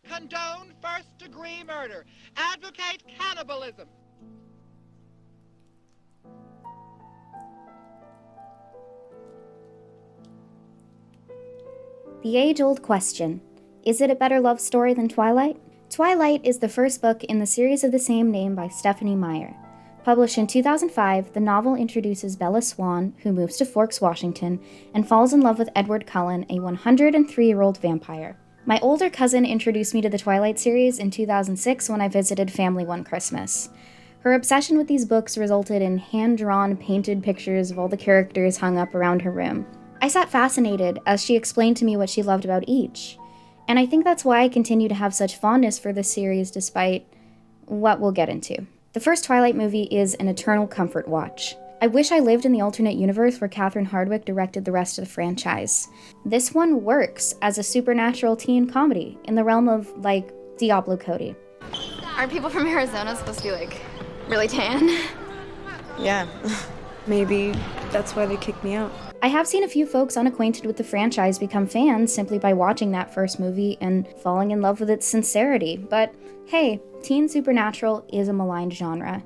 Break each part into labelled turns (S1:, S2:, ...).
S1: condone first-degree murder, advocate cannibalism.
S2: The age-old question, is it a better love story than Twilight? Twilight is the first book in the series of the same name by Stephanie Meyer. Published in 2005, the novel introduces Bella Swan, who moves to Forks, Washington, and falls in love with Edward Cullen, a 103-year-old vampire. My older cousin introduced me to the Twilight series in 2006 when I visited family one Christmas. Her obsession with these books resulted in hand-drawn, painted pictures of all the characters hung up around her room. I sat fascinated as she explained to me what she loved about each. And I think that's why I continue to have such fondness for this series despite what we'll get into. The first Twilight movie is an eternal comfort watch. I wish I lived in the alternate universe where Catherine Hardwicke directed the rest of the franchise. This one works as a supernatural teen comedy in the realm of, like, Diablo Cody.
S3: Aren't people from Arizona supposed to be, like, really tan?
S4: Yeah, maybe that's why they kicked me out.
S2: I have seen a few folks unacquainted with the franchise become fans simply by watching that first movie and falling in love with its sincerity, but hey, teen supernatural is a maligned genre.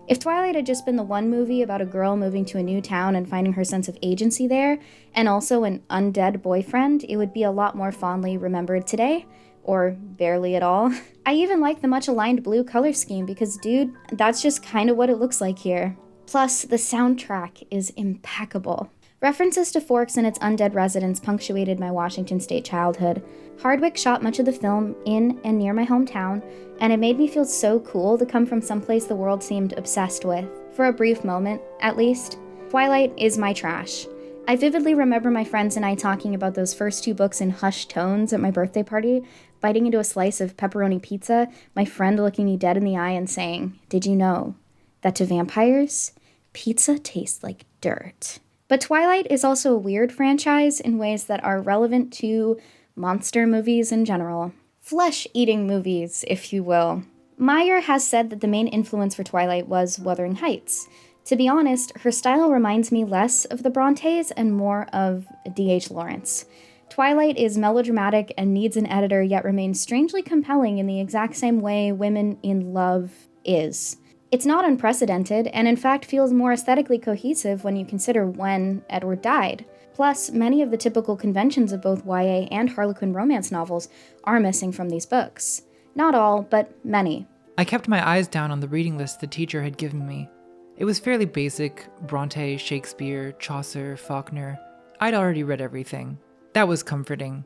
S2: If Twilight had just been the one movie about a girl moving to a new town and finding her sense of agency there, and also an undead boyfriend, it would be a lot more fondly remembered today, or barely at all. I even like the much aligned blue color scheme because, dude, that's just kind of what it looks like here. Plus, the soundtrack is impeccable. References to Forks and its undead residents punctuated my Washington State childhood. Hardwicke shot much of the film in and near my hometown, and it made me feel so cool to come from someplace the world seemed obsessed with, for a brief moment, at least. Twilight is my trash. I vividly remember my friends and I talking about those first two books in hushed tones at my birthday party, biting into a slice of pepperoni pizza, my friend looking me dead in the eye and saying, "Did you know that to vampires, pizza tastes like dirt?" But Twilight is also a weird franchise in ways that are relevant to monster movies in general. Flesh-eating movies, if you will. Meyer has said that the main influence for Twilight was Wuthering Heights. To be honest, her style reminds me less of the Brontes and more of D.H. Lawrence. Twilight is melodramatic and needs an editor, yet remains strangely compelling in the exact same way Women in Love is. It's not unprecedented, and in fact feels more aesthetically cohesive when you consider when Edward died. Plus, many of the typical conventions of both YA and Harlequin romance novels are missing from these books. Not all, but many.
S5: I kept my eyes down on the reading list the teacher had given me. It was fairly basic: Bronte, Shakespeare, Chaucer, Faulkner. I'd already read everything. That was comforting.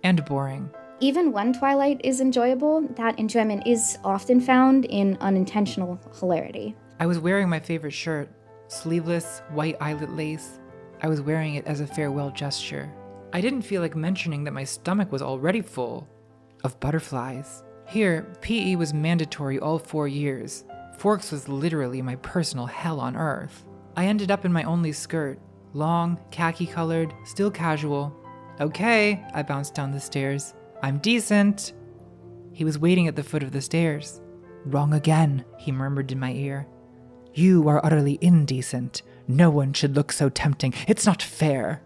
S5: And boring.
S2: Even when Twilight is enjoyable, that enjoyment is often found in unintentional hilarity.
S5: I was wearing my favorite shirt, sleeveless, white eyelet lace. I was wearing it as a farewell gesture. I didn't feel like mentioning that my stomach was already full of butterflies. Here, PE was mandatory all 4 years. Forks was literally my personal hell on earth. I ended up in my only skirt, long, khaki-colored, still casual. Okay, I bounced down the stairs. I'm decent. He was waiting at the foot of the stairs. Wrong again, he murmured in my ear. You are utterly indecent. No one should look so tempting. It's not fair.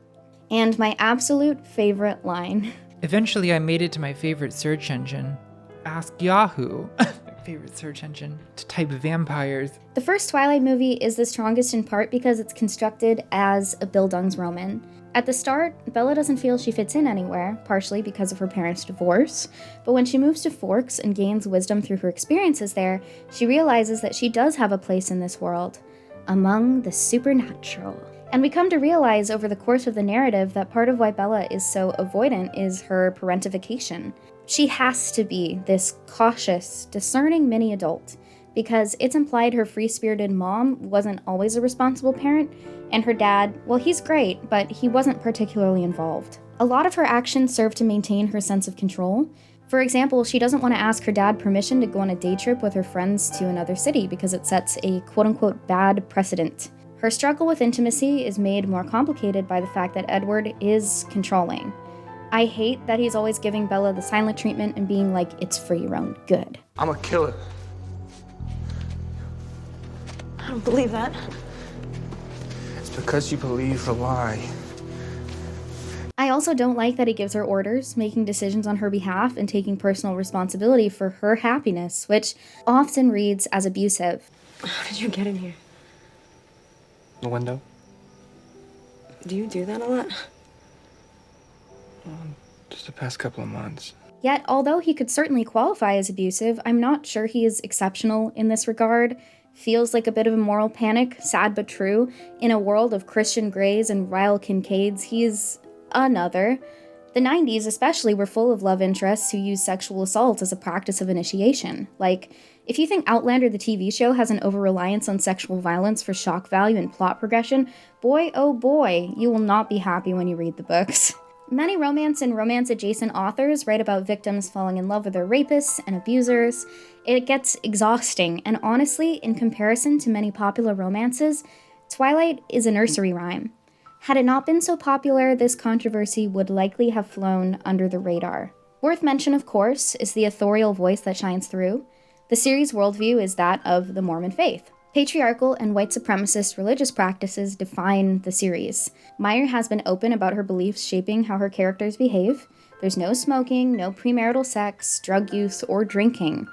S2: And my absolute favorite line.
S5: Eventually, I made it to my favorite search engine. Ask Yahoo, my favorite search engine, to type vampires.
S2: The first Twilight movie is the strongest in part because it's constructed as a Bildungsroman. At the start, Bella doesn't feel she fits in anywhere, partially because of her parents' divorce, but when she moves to Forks and gains wisdom through her experiences there, she realizes that she does have a place in this world, among the supernatural. And we come to realize over the course of the narrative that part of why Bella is so avoidant is her parentification. She has to be this cautious, discerning mini-adult, because it's implied her free-spirited mom wasn't always a responsible parent, and her dad, well, he's great, but he wasn't particularly involved. A lot of her actions serve to maintain her sense of control. For example, she doesn't want to ask her dad permission to go on a day trip with her friends to another city because it sets a quote-unquote bad precedent. Her struggle with intimacy is made more complicated by the fact that Edward is controlling. I hate that he's always giving Bella the silent treatment and being like, it's for your own good.
S6: I'm a killer.
S4: I don't believe that.
S6: It's because you believe a lie.
S2: I also don't like that he gives her orders, making decisions on her behalf and taking personal responsibility for her happiness, which often reads as abusive.
S4: How did you get in here?
S6: The window?
S4: Do you do that a lot?
S6: Just the past couple of months.
S2: Yet, although he could certainly qualify as abusive, I'm not sure he is exceptional in this regard. Feels like a bit of a moral panic, sad but true. In a world of Christian Greys and Ryle Kincaids, he's another. The 90s especially were full of love interests who used sexual assault as a practice of initiation. Like, if you think Outlander the TV show has an over-reliance on sexual violence for shock value and plot progression, boy oh boy, you will not be happy when you read the books. Many romance and romance-adjacent authors write about victims falling in love with their rapists and abusers. It gets exhausting, and honestly, in comparison to many popular romances, Twilight is a nursery rhyme. Had it not been so popular, this controversy would likely have flown under the radar. Worth mention, of course, is the authorial voice that shines through. The series' worldview is that of the Mormon faith. Patriarchal and white supremacist religious practices define the series. Meyer has been open about her beliefs shaping how her characters behave. There's no smoking, no premarital sex, drug use, or drinking.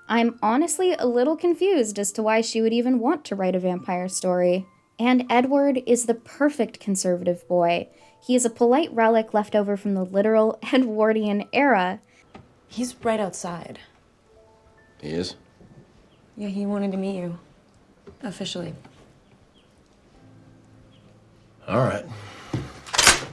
S2: I'm honestly a little confused as to why she would even want to write a vampire story. And Edward is the perfect conservative boy. He is a polite relic left over from the literal Edwardian era.
S4: He's right outside.
S7: He is?
S4: Yeah, he wanted to meet you. Officially.
S7: All right.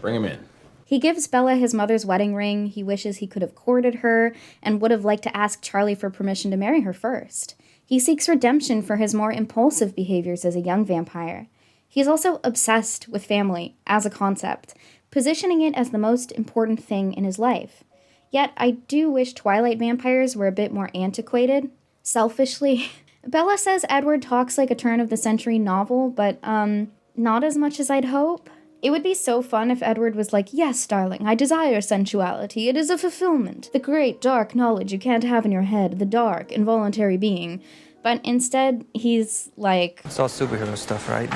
S7: Bring him in.
S2: He gives Bella his mother's wedding ring, he wishes he could have courted her, and would have liked to ask Charlie for permission to marry her first. He seeks redemption for his more impulsive behaviors as a young vampire. He's also obsessed with family as a concept, positioning it as the most important thing in his life. Yet I do wish Twilight vampires were a bit more antiquated. Selfishly, Bella says Edward talks like a turn-of-the-century novel, but, not as much as I'd hope. It would be so fun if Edward was like, yes, darling, I desire sensuality. It is a fulfillment. The great, dark knowledge you can't have in your head, the dark, involuntary being. But instead, he's like...
S8: It's all superhero stuff, right?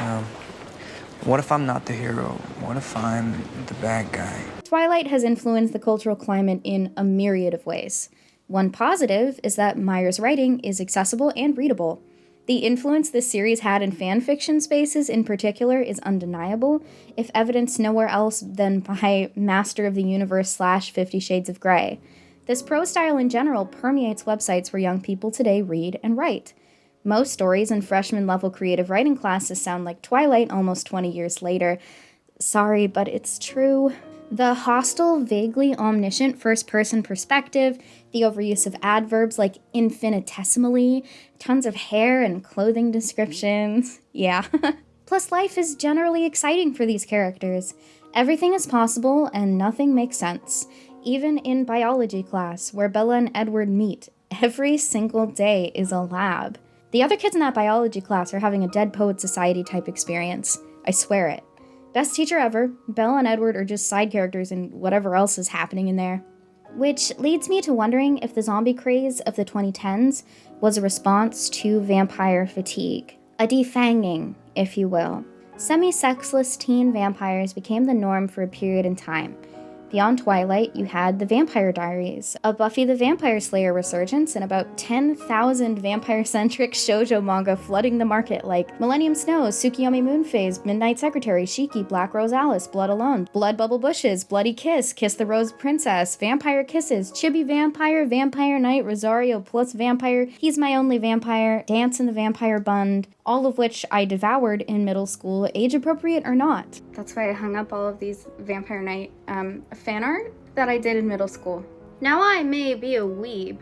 S8: What if I'm not the hero? What if I'm the bad guy?
S2: Twilight has influenced the cultural climate in a myriad of ways. One positive is that Meyer's writing is accessible and readable. The influence this series had in fan fiction spaces in particular is undeniable, if evidenced nowhere else than by Master of the Universe / 50 Shades of Grey. This prose style in general permeates websites where young people today read and write. Most stories in freshman-level creative writing classes sound like Twilight almost 20 years later. Sorry, but it's true. The hostile, vaguely omniscient first-person perspective, the overuse of adverbs like infinitesimally, tons of hair and clothing descriptions, yeah. Plus, life is generally exciting for these characters. Everything is possible and nothing makes sense. Even in biology class, where Bella and Edward meet, every single day is a lab. The other kids in that biology class are having a Dead Poet Society type experience. I swear it. Best teacher ever, Bella and Edward are just side characters in whatever else is happening in there. Which leads me to wondering if the zombie craze of the 2010s was a response to vampire fatigue. A defanging, if you will. Semi-sexless teen vampires became the norm for a period in time. Beyond Twilight, you had The Vampire Diaries, a Buffy the Vampire Slayer resurgence, and about 10,000 vampire-centric shoujo manga flooding the market like Millennium Snow, Tsukiyomi Moon Phase, Midnight Secretary, Shiki, Black Rose Alice, Blood Alone, Blood Bubble Bushes, Bloody Kiss, Kiss the Rose Princess, Vampire Kisses, Chibi Vampire, Vampire Knight, Rosario plus Vampire, He's My Only Vampire, Dance in the Vampire Bund, all of which I devoured in middle school, age-appropriate or not. That's why I hung up all of these Vampire Knight fan art that I did in middle school. Now I may be a weeb.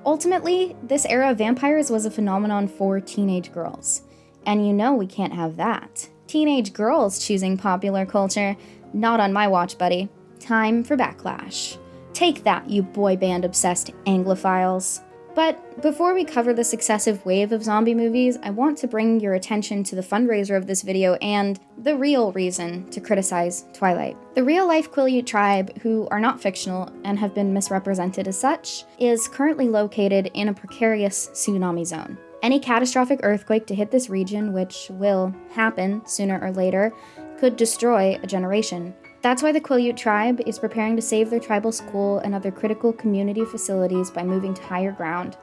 S2: Ultimately, this era of vampires was a phenomenon for teenage girls. And you know we can't have that. Teenage girls choosing popular culture. Not on my watch, buddy. Time for backlash. Take that, you boy band-obsessed Anglophiles. But before we cover the successive wave of zombie movies, I want to bring your attention to the fundraiser of this video and the real reason to criticize Twilight. The real-life Quileute tribe, who are not fictional and have been misrepresented as such, is currently located in a precarious tsunami zone. Any catastrophic earthquake to hit this region, which will happen sooner or later, could destroy a generation. That's why the Quileute tribe is preparing to save their tribal school and other critical community facilities by moving to higher ground,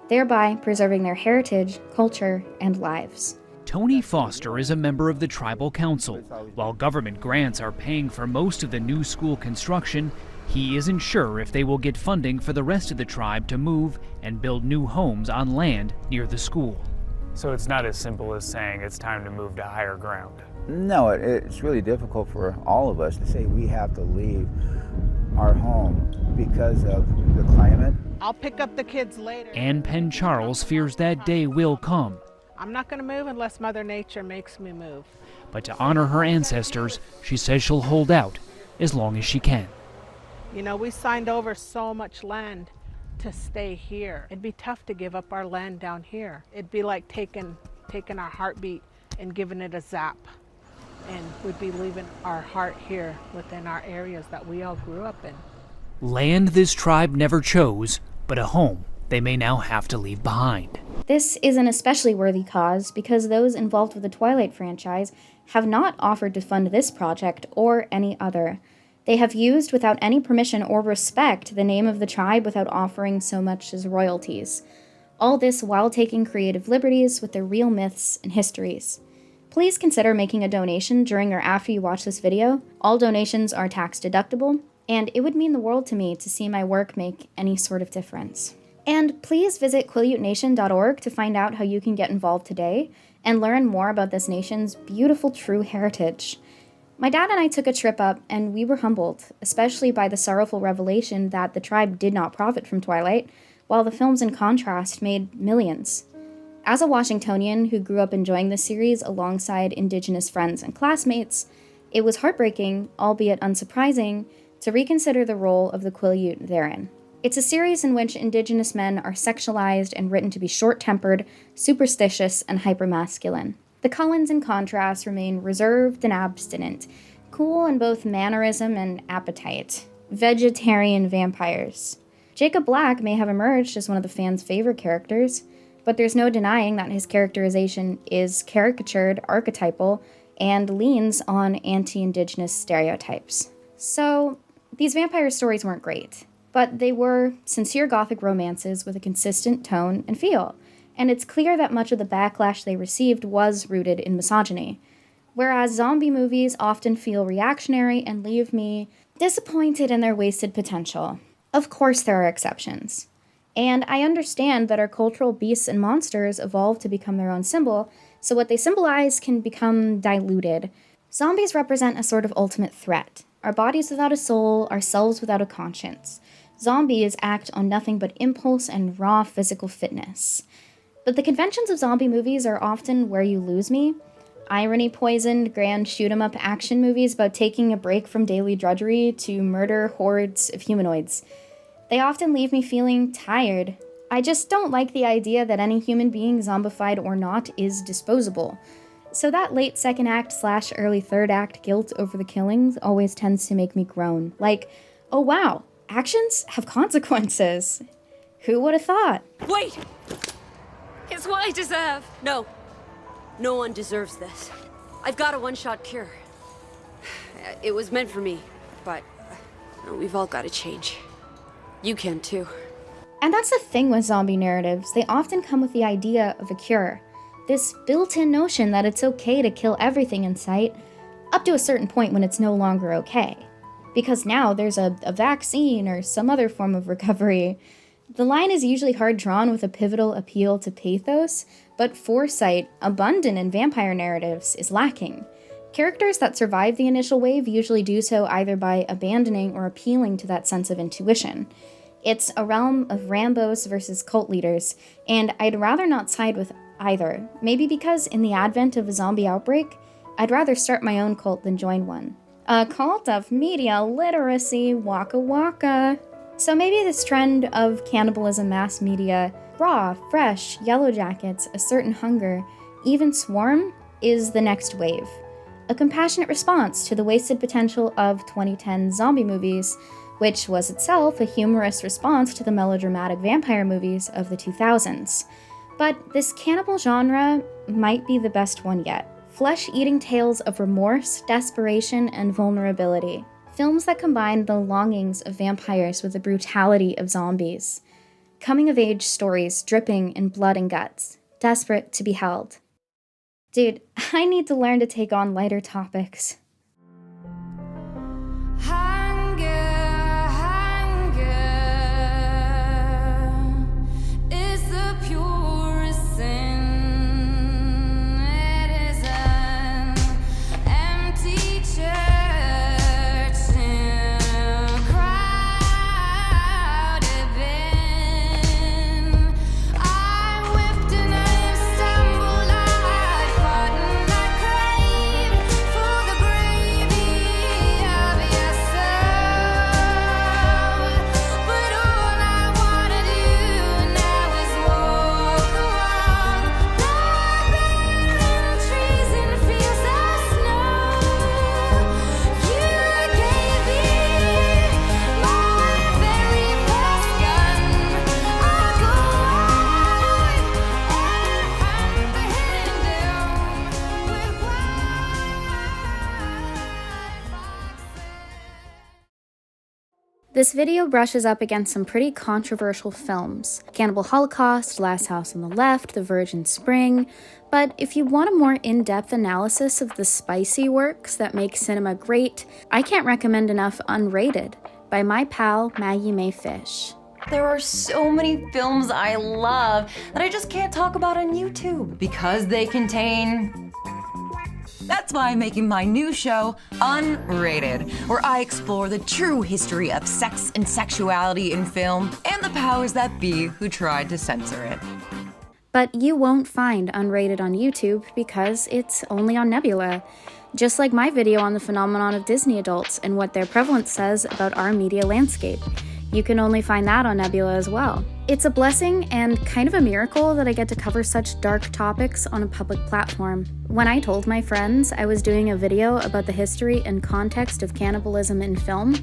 S2: thereby preserving their heritage, culture, and lives.
S9: Tony Foster is a member of the tribal council. While government grants are paying for most of the new school construction, he isn't sure if they will get funding for the rest of the tribe to move and build new homes on land near the school.
S10: So it's not as simple as saying it's time to move to higher ground.
S11: No, it's really difficult for all of us to say we have to leave our home because of the climate.
S1: I'll pick up the kids later.
S9: Ann Penn Charles fears that day will come.
S1: I'm not going to move unless Mother Nature makes me move.
S9: But to honor her ancestors, she says she'll hold out as long as she can.
S1: You know, we signed over so much land to stay here. It'd be tough to give up our land down here. It'd be like taking our heartbeat and giving it a zap. And we'd be leaving our heart here within our areas that we all grew up in.
S9: Land this tribe never chose, but a home they may now have to leave behind.
S2: This is an especially worthy cause because those involved with the Twilight franchise have not offered to fund this project or any other. They have used, without any permission or respect, the name of the tribe without offering so much as royalties. All this while taking creative liberties with their real myths and histories. Please consider making a donation during or after you watch this video. All donations are tax deductible, and it would mean the world to me to see my work make any sort of difference. And please visit QuileuteNation.org to find out how you can get involved today and learn more about this nation's beautiful true heritage. My dad and I took a trip up, and we were humbled, especially by the sorrowful revelation that the tribe did not profit from Twilight, while the films in contrast made millions. As a Washingtonian who grew up enjoying the series alongside Indigenous friends and classmates, it was heartbreaking, albeit unsurprising, to reconsider the role of the Quileute therein. It's a series in which Indigenous men are sexualized and written to be short-tempered, superstitious, and hypermasculine. The Cullens, in contrast, remain reserved and abstinent, cool in both mannerism and appetite. Vegetarian vampires. Jacob Black may have emerged as one of the fans' favorite characters, but there's no denying that his characterization is caricatured, archetypal, and leans on anti-Indigenous stereotypes. So, these vampire stories weren't great. But they were sincere gothic romances with a consistent tone and feel, and it's clear that much of the backlash they received was rooted in misogyny. Whereas zombie movies often feel reactionary and leave me disappointed in their wasted potential. Of course there are exceptions. And I understand that our cultural beasts and monsters evolved to become their own symbol, so what they symbolize can become diluted. Zombies represent a sort of ultimate threat. Our bodies without a soul, ourselves without a conscience. Zombies act on nothing but impulse and raw physical fitness. But the conventions of zombie movies are often where you lose me. Irony-poisoned, grand shoot-'em-up action movies about taking a break from daily drudgery to murder hordes of humanoids. They often leave me feeling tired. I just don't like the idea that any human being, zombified or not, is disposable. So that late second act / early third act guilt over the killings always tends to make me groan. Like, oh wow, actions have consequences. Who would have thought?
S12: Wait! It's what I deserve. No. No one deserves this. I've got a one-shot cure. It was meant for me, but we've all got to change. You can too.
S2: And that's the thing with zombie narratives. They often come with the idea of a cure. This built-in notion that it's okay to kill everything in sight, up to a certain point when it's no longer okay. Because now there's a vaccine or some other form of recovery. The line is usually hard drawn with a pivotal appeal to pathos, but foresight, abundant in vampire narratives, is lacking. Characters that survive the initial wave usually do so either by abandoning or appealing to that sense of intuition. It's a realm of Rambos versus cult leaders, and I'd rather not side with either. Maybe because in the advent of a zombie outbreak, I'd rather start my own cult than join one. A cult of media literacy, waka waka. So maybe this trend of cannibalism mass media, raw, fresh, yellow jackets, a certain hunger, even Swarm, is the next wave. A compassionate response to the wasted potential of 2010 zombie movies, which was itself a humorous response to the melodramatic vampire movies of the 2000s. But this cannibal genre might be the best one yet. flesh-eating tales of remorse, desperation, and vulnerability. Films that combine the longings of vampires with the brutality of zombies. Coming-of-age stories dripping in blood and guts, desperate to be held. Dude, I need to learn to take on lighter topics. This video brushes up against some pretty controversial films. Cannibal Holocaust, Last House on the Left, The Virgin Spring. But if you want a more in-depth analysis of the spicy works that make cinema great, I can't recommend enough Unrated by my pal Maggie May Fish.
S13: There are so many films I love that I just can't talk about on YouTube because they contain... That's why I'm making my new show, Unrated, where I explore the true history of sex and sexuality in film and the powers that be who tried to censor it.
S2: But you won't find Unrated on YouTube because it's only on Nebula. Just like my video on the phenomenon of Disney adults and what their prevalence says about our media landscape. You can only find that on Nebula as well. It's a blessing and kind of a miracle that I get to cover such dark topics on a public platform. When I told my friends I was doing a video about the history and context of cannibalism in film,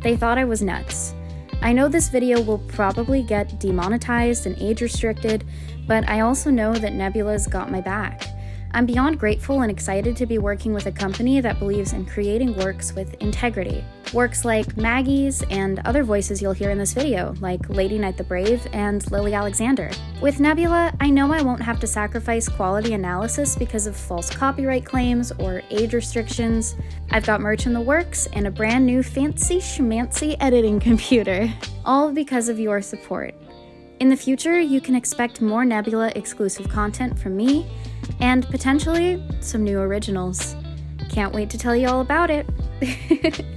S2: they thought I was nuts. I know this video will probably get demonetized and age restricted, but I also know that Nebula's got my back. I'm beyond grateful and excited to be working with a company that believes in creating works with integrity. Works like Maggie's and other voices you'll hear in this video, like LadyKnightTheBrave and Lily Alexandre. With Nebula, I know I won't have to sacrifice quality analysis because of false copyright claims or age restrictions. I've got merch in the works and a brand new fancy schmancy editing computer, all because of your support. In the future, you can expect more Nebula exclusive content from me, and potentially some new originals. Can't wait to tell you all about it.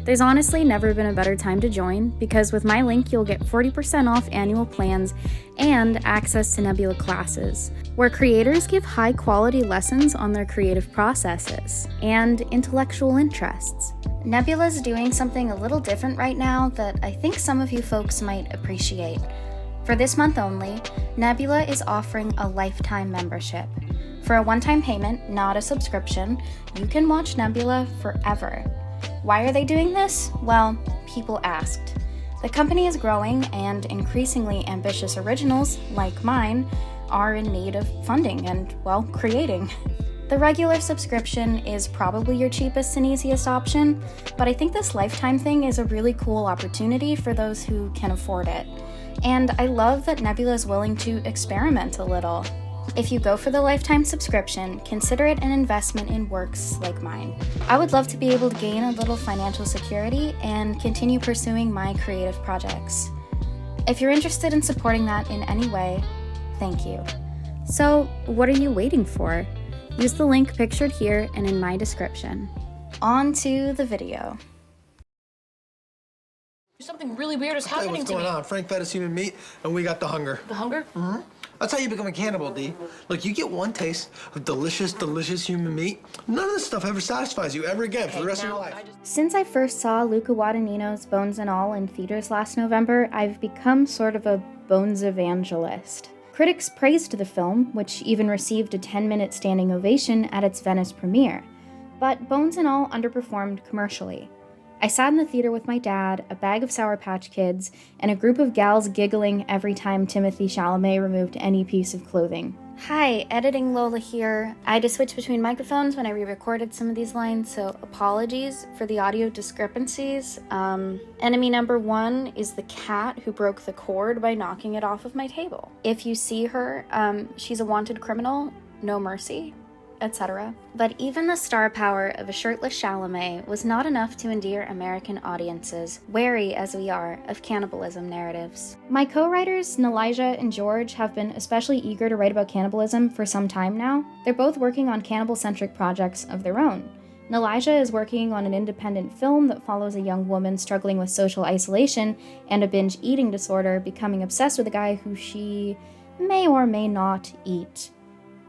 S2: There's honestly never been a better time to join, because with my link you'll get 40% off annual plans and access to Nebula classes, where creators give high quality lessons on their creative processes and intellectual interests. Nebula's doing something a little different right now that I think some of you folks might appreciate. For this month only, Nebula is offering a lifetime membership. For a one-time payment, not a subscription, you can watch Nebula forever. Why are they doing this? Well, people asked. The company is growing, and increasingly ambitious originals, like mine, are in need of funding and, well, creating. The regular subscription is probably your cheapest and easiest option, but I think this lifetime thing is a really cool opportunity for those who can afford it. And I love that Nebula is willing to experiment a little. If you go for the lifetime subscription, consider it an investment in works like mine. I would love to be able to gain a little financial security and continue pursuing my creative projects. If you're interested in supporting that in any way, thank you. So, what are you waiting for? Use the link pictured here and in my description. On to the video.
S14: Something really weird is happening to me.
S15: What's going on? Frank fed us human meat, and we got the hunger.
S14: The hunger?
S15: Mm-hmm. That's how you become a cannibal, D. Look, you get one taste of delicious, delicious human meat. None of this stuff ever satisfies you ever again for the rest of your life.
S2: Since I first saw Luca Guadagnino's Bones and All in theaters last November, I've become sort of a Bones evangelist. Critics praised the film, which even received a 10-minute standing ovation at its Venice premiere. But Bones and All underperformed commercially. I sat in the theater with my dad, a bag of Sour Patch Kids, and a group of gals giggling every time Timothée Chalamet removed any piece of clothing. Hi, editing Lola here. I had to switch between microphones when I re-recorded some of these lines, so apologies for the audio discrepancies. Enemy number 1 is the cat who broke the cord by knocking it off of my table. If you see her, she's a wanted criminal, no mercy, etc. But even the star power of a shirtless Chalamet was not enough to endear American audiences, wary as we are of cannibalism narratives. My co-writers, Nylijah and George, have been especially eager to write about cannibalism for some time now. They're both working on cannibal-centric projects of their own. Nylijah is working on an independent film that follows a young woman struggling with social isolation and a binge eating disorder, becoming obsessed with a guy who she may or may not eat.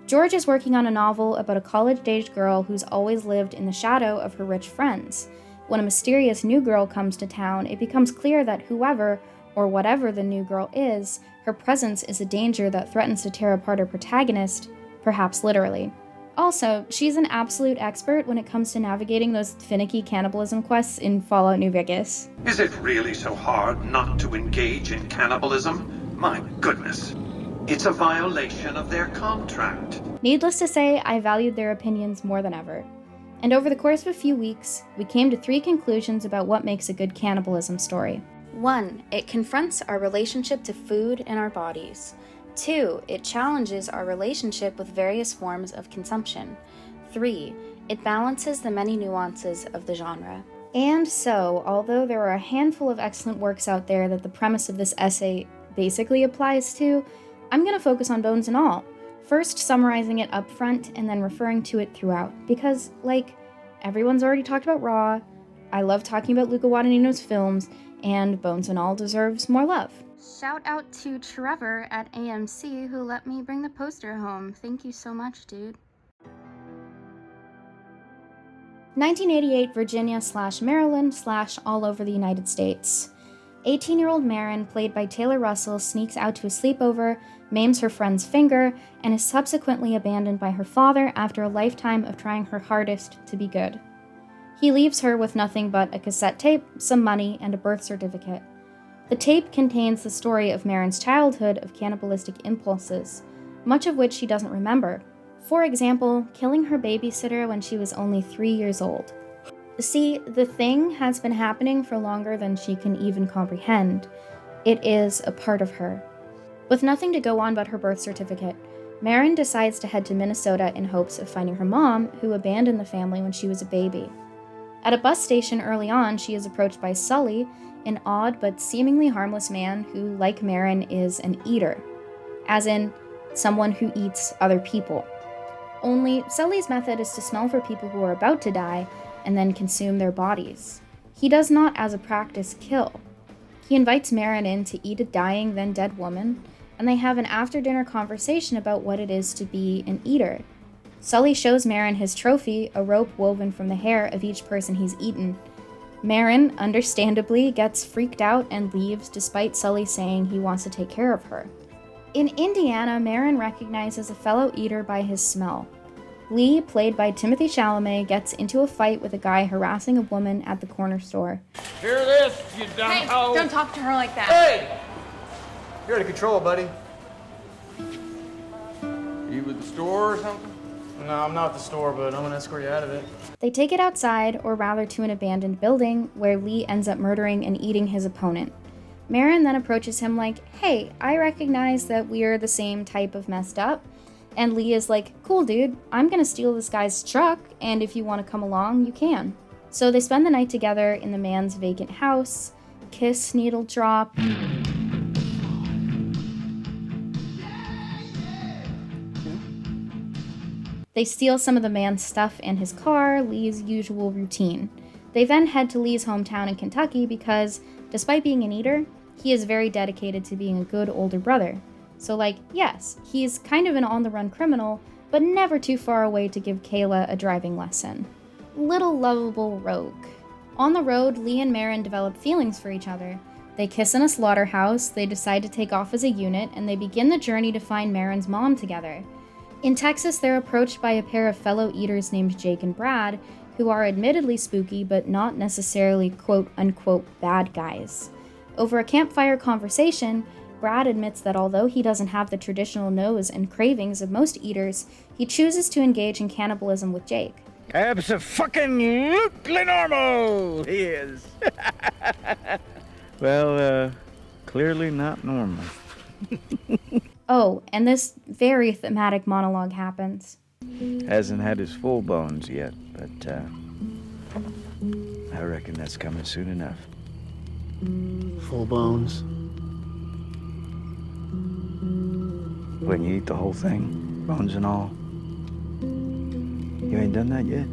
S2: George is working on a novel about a college-aged girl who's always lived in the shadow of her rich friends. When a mysterious new girl comes to town, it becomes clear that whoever, or whatever the new girl is, her presence is a danger that threatens to tear apart her protagonist, perhaps literally. Also, she's an absolute expert when it comes to navigating those finicky cannibalism quests in Fallout New Vegas.
S16: Is it really so hard not to engage in cannibalism? My goodness. It's a violation of their contract.
S2: Needless to say, I valued their opinions more than ever. And over the course of a few weeks, we came to 3 conclusions about what makes a good cannibalism story. 1. It confronts our relationship to food and our bodies. 2. It challenges our relationship with various forms of consumption. 3. It balances the many nuances of the genre. And so, although there are a handful of excellent works out there that the premise of this essay basically applies to, I'm going to focus on Bones and All, first summarizing it up front and then referring to it throughout, because, everyone's already talked about Raw, I love talking about Luca Guadagnino's films, and Bones and All deserves more love. Shout out to Trevor at AMC who let me bring the poster home. Thank you so much, dude. 1988 Virginia/Maryland/ all over the United States. 18-year-old Marin, played by Taylor Russell, sneaks out to a sleepover, maims her friend's finger, and is subsequently abandoned by her father after a lifetime of trying her hardest to be good. He leaves her with nothing but a cassette tape, some money, and a birth certificate. The tape contains the story of Marin's childhood of cannibalistic impulses, much of which she doesn't remember. For example, killing her babysitter when she was only 3 years old. See, the thing has been happening for longer than she can even comprehend. It is a part of her. With nothing to go on but her birth certificate, Marin decides to head to Minnesota in hopes of finding her mom, who abandoned the family when she was a baby. At a bus station early on, she is approached by Sully, an odd but seemingly harmless man who, like Marin, is an eater. As in, someone who eats other people. Only, Sully's method is to smell for people who are about to die, and then consume their bodies. He does not, as a practice, kill. He invites Marin in to eat a dying, then dead woman, and they have an after-dinner conversation about what it is to be an eater. Sully shows Marin his trophy, a rope woven from the hair of each person he's eaten. Marin, understandably, gets freaked out and leaves despite Sully saying he wants to take care of her. In Indiana, Marin recognizes a fellow eater by his smell. Lee, played by Timothée Chalamet, gets into a fight with a guy harassing a woman at the corner store.
S17: Hear this, you dumb hoe!
S14: Don't talk to her like that.
S17: Hey!
S15: You're out of control, buddy.
S17: You with the store or something?
S18: No, I'm not at the store, but I'm gonna escort you out of it.
S2: They take it outside, or rather to an abandoned building, where Lee ends up murdering and eating his opponent. Marin then approaches him like, hey, I recognize that we're the same type of messed up. And Lee is like, cool dude, I'm gonna steal this guy's truck, and if you want to come along, you can. So they spend the night together in the man's vacant house, kiss, needle drop. They steal some of the man's stuff and his car, Lee's usual routine. They then head to Lee's hometown in Kentucky because, despite being an eater, he is very dedicated to being a good older brother. So yes, he's kind of an on-the-run criminal, but never too far away to give Kayla a driving lesson. Little lovable rogue. On the road, Lee and Marin develop feelings for each other. They kiss in a slaughterhouse, they decide to take off as a unit, and they begin the journey to find Marin's mom together. In Texas, they're approached by a pair of fellow eaters named Jake and Brad, who are admittedly spooky but not necessarily quote-unquote bad guys. Over a campfire conversation, Brad admits that although he doesn't have the traditional nose and cravings of most eaters, he chooses to engage in cannibalism with Jake.
S11: Abso-fucking-lutely normal, he is. Well, clearly not normal.
S2: Oh, and this very thematic monologue happens.
S11: Hasn't had his full bones yet, but I reckon that's coming soon enough.
S18: Full bones.
S11: When you eat the whole thing, bones and all. You ain't done that yet?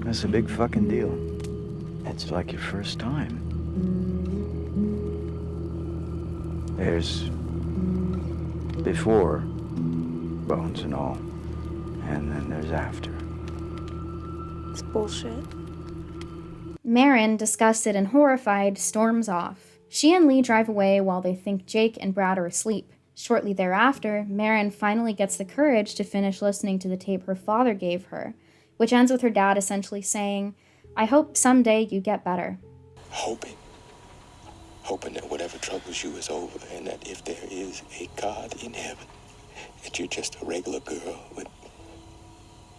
S11: That's a big fucking deal. It's like your first time. There's before bones and all, and then there's after.
S4: It's bullshit.
S2: Marin, disgusted and horrified, storms off. She and Lee drive away while they think Jake and Brad are asleep. Shortly thereafter, Marin finally gets the courage to finish listening to the tape her father gave her, which ends with her dad essentially saying, "I hope someday you get better."
S19: Hoping that whatever troubles you is over, and that if there is a God in heaven, that you're just a regular girl with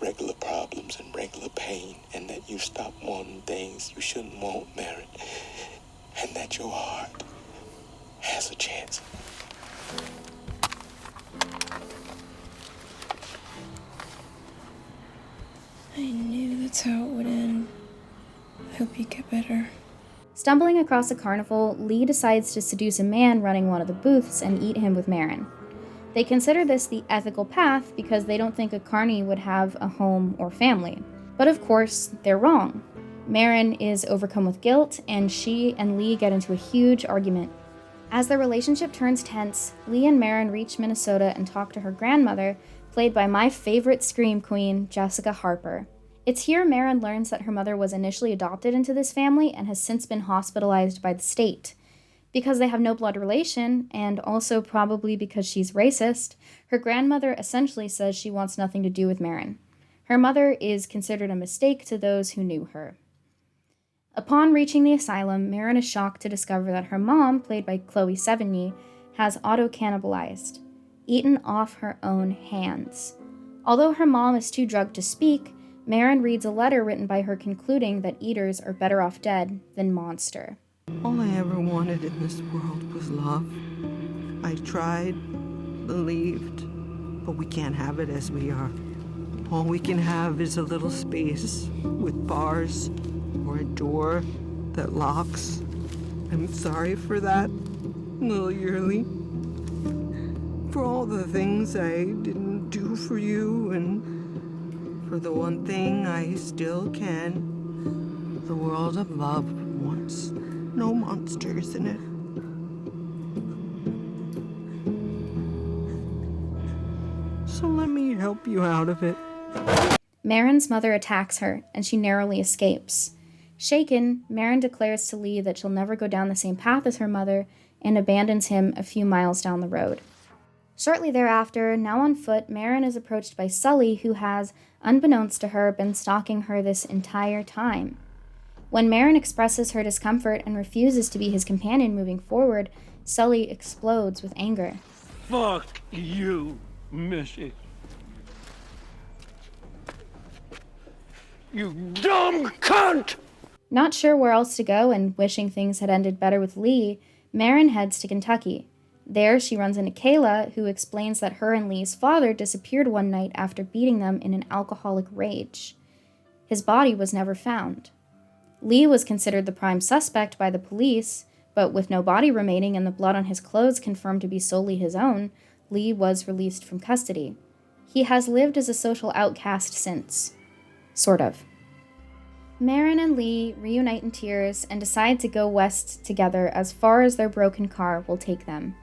S19: regular problems and regular pain, and that you stop wanting things you shouldn't want, Marin, and that your heart has a chance.
S4: I knew that's how it would end. I hope you get better.
S2: Stumbling across a carnival, Lee decides to seduce a man running one of the booths and eat him with Marin. They consider this the ethical path because they don't think a carny would have a home or family. But of course, they're wrong. Marin is overcome with guilt, and she and Lee get into a huge argument. As their relationship turns tense, Lee and Marin reach Minnesota and talk to her grandmother, played by my favorite scream queen, Jessica Harper. It's here Marin learns that her mother was initially adopted into this family and has since been hospitalized by the state. Because they have no blood relation, and also probably because she's racist, her grandmother essentially says she wants nothing to do with Marin. Her mother is considered a mistake to those who knew her. Upon reaching the asylum, Marin is shocked to discover that her mom, played by Chloe Sevigny, has auto-cannibalized, eaten off her own hands. Although her mom is too drugged to speak, Marin reads a letter written by her concluding that eaters are better off dead than monster.
S20: All I ever wanted in this world was love. I tried, believed, but we can't have it as we are. All we can have is a little space with bars or a door that locks. I'm sorry for that, little Yearly. For all the things I didn't do for you, and for the one thing I still can. The world of love wants no monsters in it. So let me help you out of it.
S2: Marin's mother attacks her, and she narrowly escapes. Shaken, Marin declares to Lee that she'll never go down the same path as her mother and abandons him a few miles down the road. Shortly thereafter, now on foot, Marin is approached by Sully, who has, unbeknownst to her, been stalking her this entire time. When Marin expresses her discomfort and refuses to be his companion moving forward, Sully explodes with anger.
S17: Fuck you, Missy. You dumb cunt!
S2: Not sure where else to go and wishing things had ended better with Lee, Marin heads to Kentucky. There, she runs into Kayla, who explains that her and Lee's father disappeared one night after beating them in an alcoholic rage. His body was never found. Lee was considered the prime suspect by the police, but with no body remaining and the blood on his clothes confirmed to be solely his own, Lee was released from custody. He has lived as a social outcast since. Sort of. Marin and Lee reunite in tears and decide to go west together as far as their broken car will take them.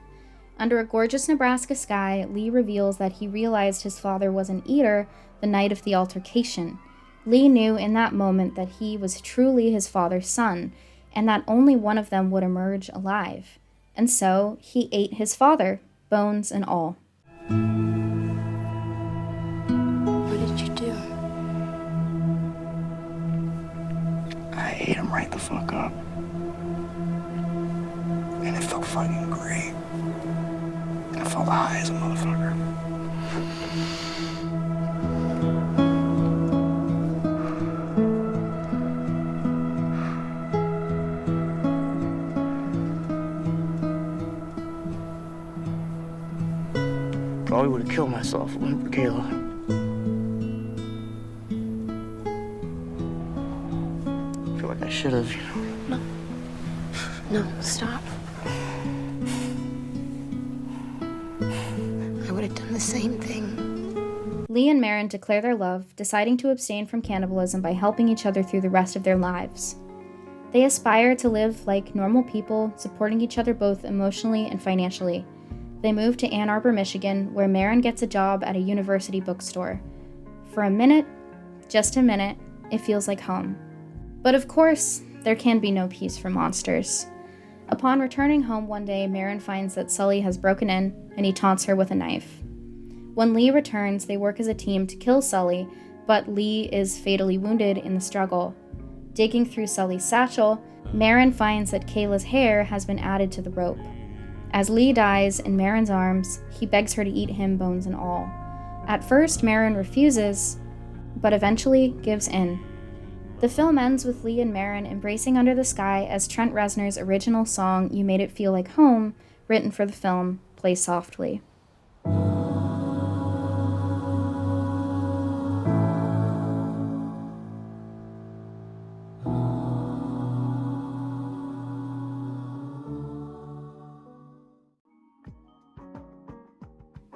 S2: Under a gorgeous Nebraska sky, Lee reveals that he realized his father was an eater the night of the altercation. Lee knew in that moment that he was truly his father's son, and that only one of them would emerge alive. And so, he ate his father, bones and all.
S4: What did you do?
S18: the fuck up. And it felt fucking great. And I felt high as a motherfucker. Probably would have killed myself if it wasn't for Kayla. I feel like I should have,
S21: No, stop. I would have done the same thing.
S2: Lee and Maren declare their love, deciding to abstain from cannibalism by helping each other through the rest of their lives. They aspire to live like normal people, supporting each other both emotionally and financially. They move to Ann Arbor, Michigan, where Maren gets a job at a university bookstore. For a minute, just a minute, it feels like home. But of course, there can be no peace for monsters. Upon returning home one day, Maren finds that Sully has broken in, and he taunts her with a knife. When Lee returns, they work as a team to kill Sully, but Lee is fatally wounded in the struggle. Digging through Sully's satchel, Maren finds that Kayla's hair has been added to the rope. As Lee dies in Maren's arms, he begs her to eat him, bones and all. At first, Maren refuses, but eventually gives in. The film ends with Lee and Maren embracing under the sky as Trent Reznor's original song, You Made It Feel Like Home, written for the film, plays softly.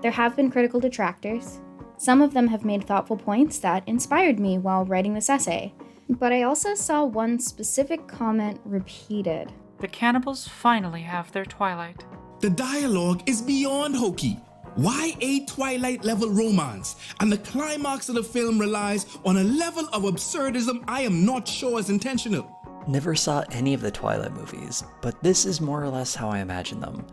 S2: There have been critical detractors. Some of them have made thoughtful points that inspired me while writing this essay. But I also saw one specific comment repeated.
S22: The cannibals finally have their Twilight.
S23: The dialogue is beyond hokey. Why a Twilight-level romance? And the climax of the film relies on a level of absurdism I am not sure is intentional.
S24: Never saw any of the Twilight movies, but this is more or less how I imagine them.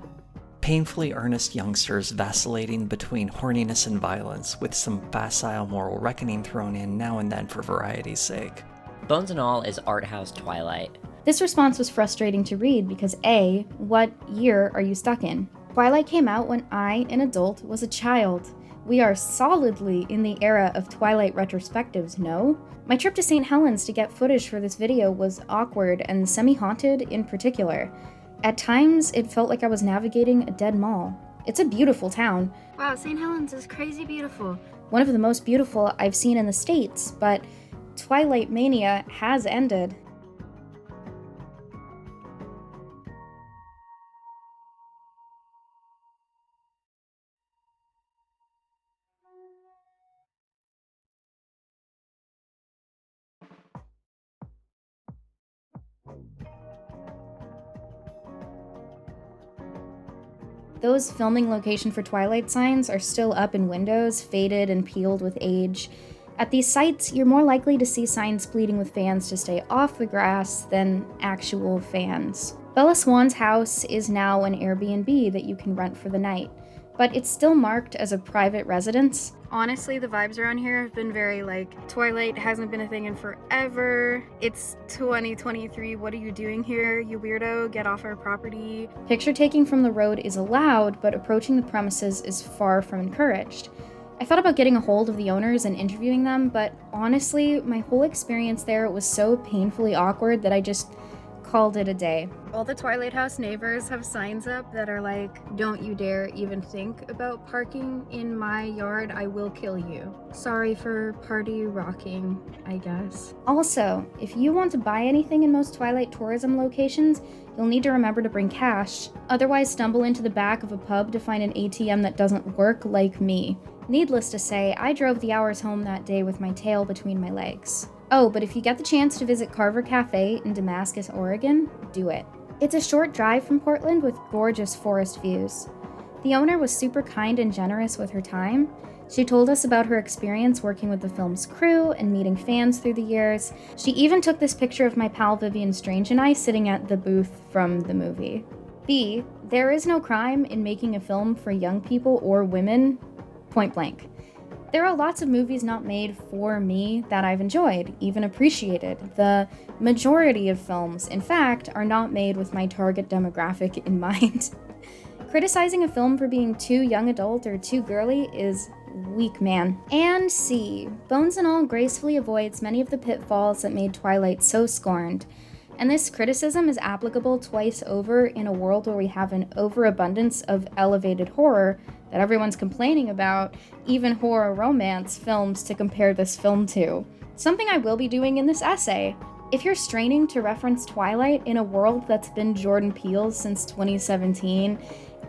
S24: Painfully earnest youngsters vacillating between horniness and violence, with some facile moral reckoning thrown in now and then for variety's sake.
S25: Bones and All is art house Twilight.
S2: This response was frustrating to read because A, what year are you stuck in? Twilight came out when I, an adult, was a child. We are solidly in the era of Twilight retrospectives, no? My trip to St. Helens to get footage for this video was awkward and semi-haunted in particular. At times, it felt like I was navigating a dead mall. It's a beautiful town.
S21: Wow, St. Helens is crazy beautiful.
S2: One of the most beautiful I've seen in the States, but Twilight mania has ended. Those filming location for Twilight signs are still up in windows, faded and peeled with age. At these sites, you're more likely to see signs pleading with fans to stay off the grass than actual fans. Bella Swan's house is now an Airbnb that you can rent for the night, but it's still marked as a private residence. Honestly, the vibes around here have been very Twilight hasn't been a thing in forever. It's 2023, what are you doing here, you weirdo? Get off our property. Picture taking from the road is allowed, but approaching the premises is far from encouraged. I thought about getting a hold of the owners and interviewing them, but honestly, my whole experience there was so painfully awkward that I just called it a day. All the Twilight House neighbors have signs up that are don't you dare even think about parking in my yard, I will kill you. Sorry for party rocking, I guess. Also, if you want to buy anything in most Twilight tourism locations, you'll need to remember to bring cash. Otherwise, stumble into the back of a pub to find an ATM that doesn't work like me. Needless to say, I drove the hours home that day with my tail between my legs. Oh, but if you get the chance to visit Carver Cafe in Damascus, Oregon, do it. It's a short drive from Portland with gorgeous forest views. The owner was super kind and generous with her time. She told us about her experience working with the film's crew and meeting fans through the years. She even took this picture of my pal Vivian Strange and I sitting at the booth from the movie. B, there is no crime in making a film for young people or women, point blank. There are lots of movies not made for me that I've enjoyed, even appreciated. The majority of films, in fact, are not made with my target demographic in mind. Criticizing a film for being too young adult or too girly is weak, man. And C. Bones and All gracefully avoids many of the pitfalls that made Twilight so scorned. And this criticism is applicable twice over in a world where we have an overabundance of elevated horror that everyone's complaining about, even horror romance films to compare this film to. Something I will be doing in this essay. If you're straining to reference Twilight in a world that's been Jordan Peele's since 2017,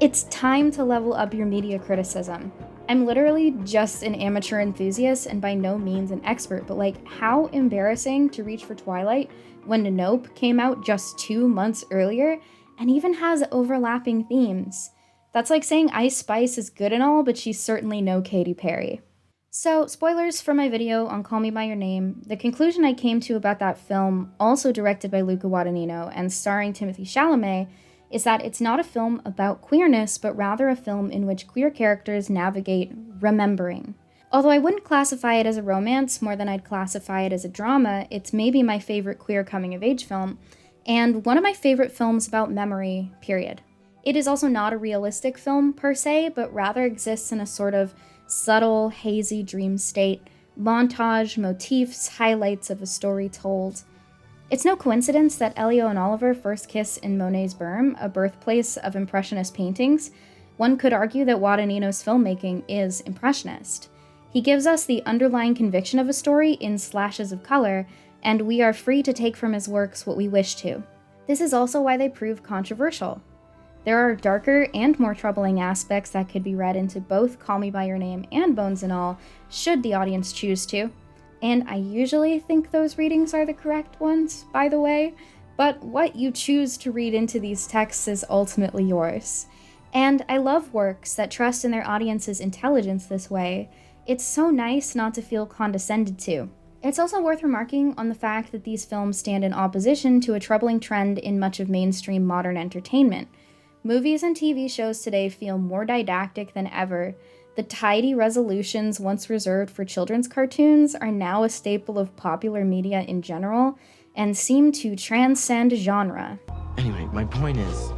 S2: it's time to level up your media criticism. I'm literally just an amateur enthusiast and by no means an expert, but like, how embarrassing to reach for Twilight when Nope came out just 2 months earlier and even has overlapping themes. That's like saying Ice Spice is good and all, but she's certainly no Katy Perry. So, spoilers for my video on Call Me By Your Name, the conclusion I came to about that film, also directed by Luca Guadagnino and starring Timothée Chalamet, is that it's not a film about queerness, but rather a film in which queer characters navigate remembering. Although I wouldn't classify it as a romance more than I'd classify it as a drama, it's maybe my favorite queer coming-of-age film, and one of my favorite films about memory, period. It is also not a realistic film per se, but rather exists in a sort of subtle, hazy dream state, montage, motifs, highlights of a story told. It's no coincidence that Elio and Oliver first kiss in Monet's Berm, a birthplace of Impressionist paintings. One could argue that Guadagnino's filmmaking is Impressionist. He gives us the underlying conviction of a story in slashes of color, and we are free to take from his works what we wish to. This is also why they prove controversial. There are darker and more troubling aspects that could be read into both Call Me By Your Name and Bones and All, should the audience choose to. And I usually think those readings are the correct ones, by the way, but what you choose to read into these texts is ultimately yours. And I love works that trust in their audience's intelligence this way. It's so nice not to feel condescended to. It's also worth remarking on the fact that these films stand in opposition to a troubling trend in much of mainstream modern entertainment. Movies and TV shows today feel more didactic than ever. The tidy resolutions once reserved for children's cartoons are now a staple of popular media in general and seem to transcend genre.
S3: Anyway, my point is,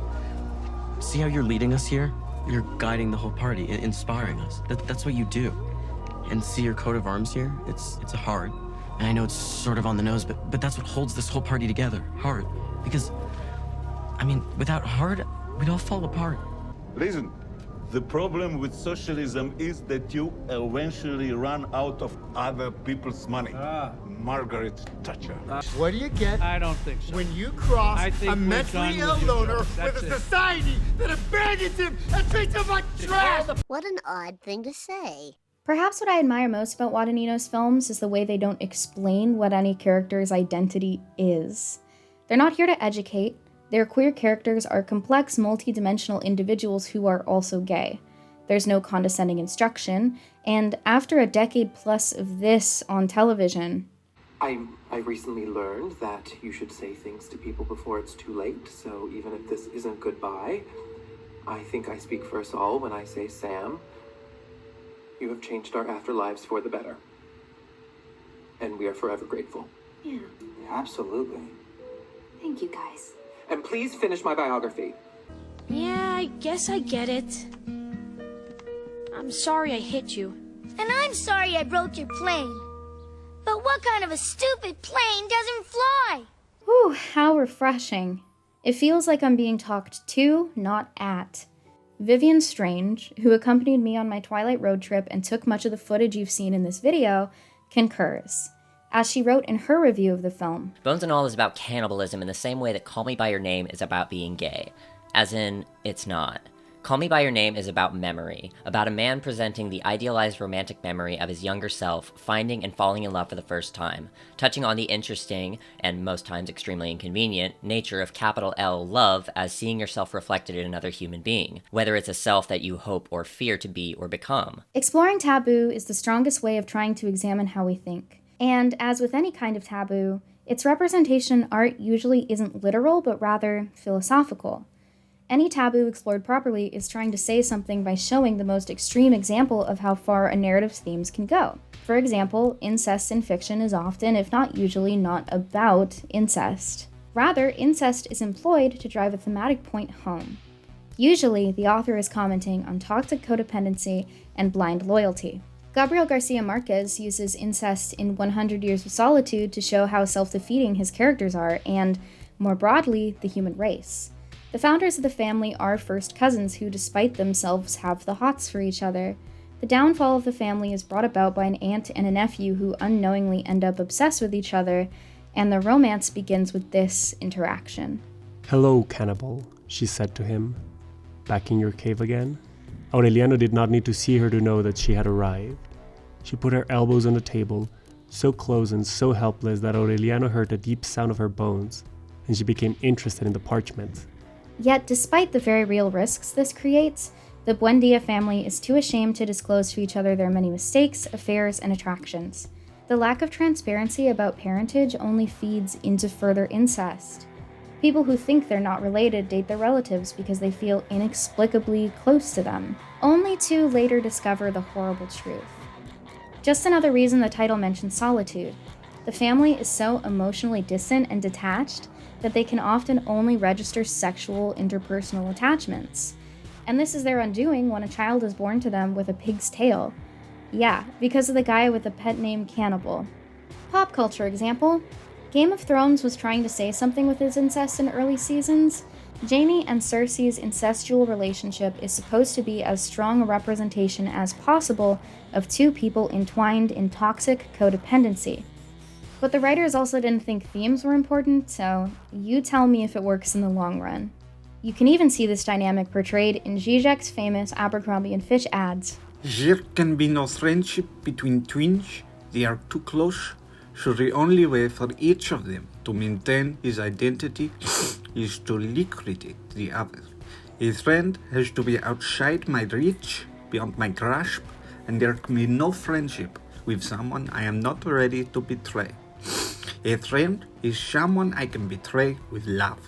S3: see how you're leading us here? You're guiding the whole party, inspiring us. That's what you do. And see your coat of arms here? It's a heart. And I know it's sort of on the nose, but that's what holds this whole party together. Heart. Because, I mean, without heart, we'd all fall apart.
S5: Listen. The problem with socialism is that you eventually run out of other people's money. Margaret Thatcher.
S6: What do you get?
S17: I don't think so.
S6: When you cross a mentally ill loner with a society that abandons him and treats him like trash!
S21: What an odd thing to say.
S2: Perhaps what I admire most about Guadagnino's films is the way they don't explain what any character's identity is. They're not here to educate. Their queer characters are complex, multi-dimensional individuals who are also gay. There's no condescending instruction, and after a decade plus of this on television...
S7: I recently learned that you should say things to people before it's too late, so even if this isn't goodbye, I think I speak for us all when I say, Sam, you have changed our afterlives for the better. And we are forever grateful.
S21: Yeah.
S7: Absolutely.
S21: Thank you, guys.
S7: And please finish my biography.
S14: Yeah, I guess I get it. I'm sorry I hit you.
S21: And I'm sorry I broke your plane. But what kind of a stupid plane doesn't fly?
S2: Whew, how refreshing. It feels like I'm being talked to, not at. Vivian Strange, who accompanied me on my Twilight road trip and took much of the footage you've seen in this video, concurs. As she wrote in her review of the film,
S25: Bones and All is about cannibalism in the same way that Call Me By Your Name is about being gay. As in, it's not. Call Me By Your Name is about memory, about a man presenting the idealized romantic memory of his younger self, finding and falling in love for the first time, touching on the interesting, and most times extremely inconvenient, nature of capital L love as seeing yourself reflected in another human being, whether it's a self that you hope or fear to be or become.
S2: Exploring taboo is the strongest way of trying to examine how we think. And as with any kind of taboo, its representation in art usually isn't literal, but rather philosophical. Any taboo explored properly is trying to say something by showing the most extreme example of how far a narrative's themes can go. For example, incest in fiction is often, if not usually, not about incest. Rather, incest is employed to drive a thematic point home. Usually, the author is commenting on toxic codependency and blind loyalty. Gabriel Garcia Marquez uses incest in 100 Years of Solitude to show how self-defeating his characters are and, more broadly, the human race. The founders of the family are first cousins who, despite themselves, have the hots for each other. The downfall of the family is brought about by an aunt and a nephew who unknowingly end up obsessed with each other, and the romance begins with this interaction.
S1: "Hello, cannibal," she said to him. "Back in your cave again?" Aureliano did not need to see her to know that she had arrived. She put her elbows on the table, so close and so helpless that Aureliano heard the deep sound of her bones, and she became interested in the parchment.
S2: Yet, despite the very real risks this creates, the Buendia family is too ashamed to disclose to each other their many mistakes, affairs, and attractions. The lack of transparency about parentage only feeds into further incest. People who think they're not related date their relatives because they feel inexplicably close to them, only to later discover the horrible truth. Just another reason the title mentions solitude. The family is so emotionally distant and detached that they can often only register sexual interpersonal attachments. And this is their undoing when a child is born to them with a pig's tail. Yeah, because of the guy with the pet name Cannibal. Pop culture example. Game of Thrones was trying to say something with its incest in early seasons. Jaime and Cersei's incestual relationship is supposed to be as strong a representation as possible of two people entwined in toxic codependency. But the writers also didn't think themes were important, so you tell me if it works in the long run. You can even see this dynamic portrayed in Zizek's famous Abercrombie & Fitch ads.
S8: There can be no friendship between twins. They are too close. So the only way for each of them to maintain his identity is to liquidate the other. A friend has to be outside my reach, beyond my grasp, and there can be no friendship with someone I am not ready to betray. A friend is someone I can betray with love.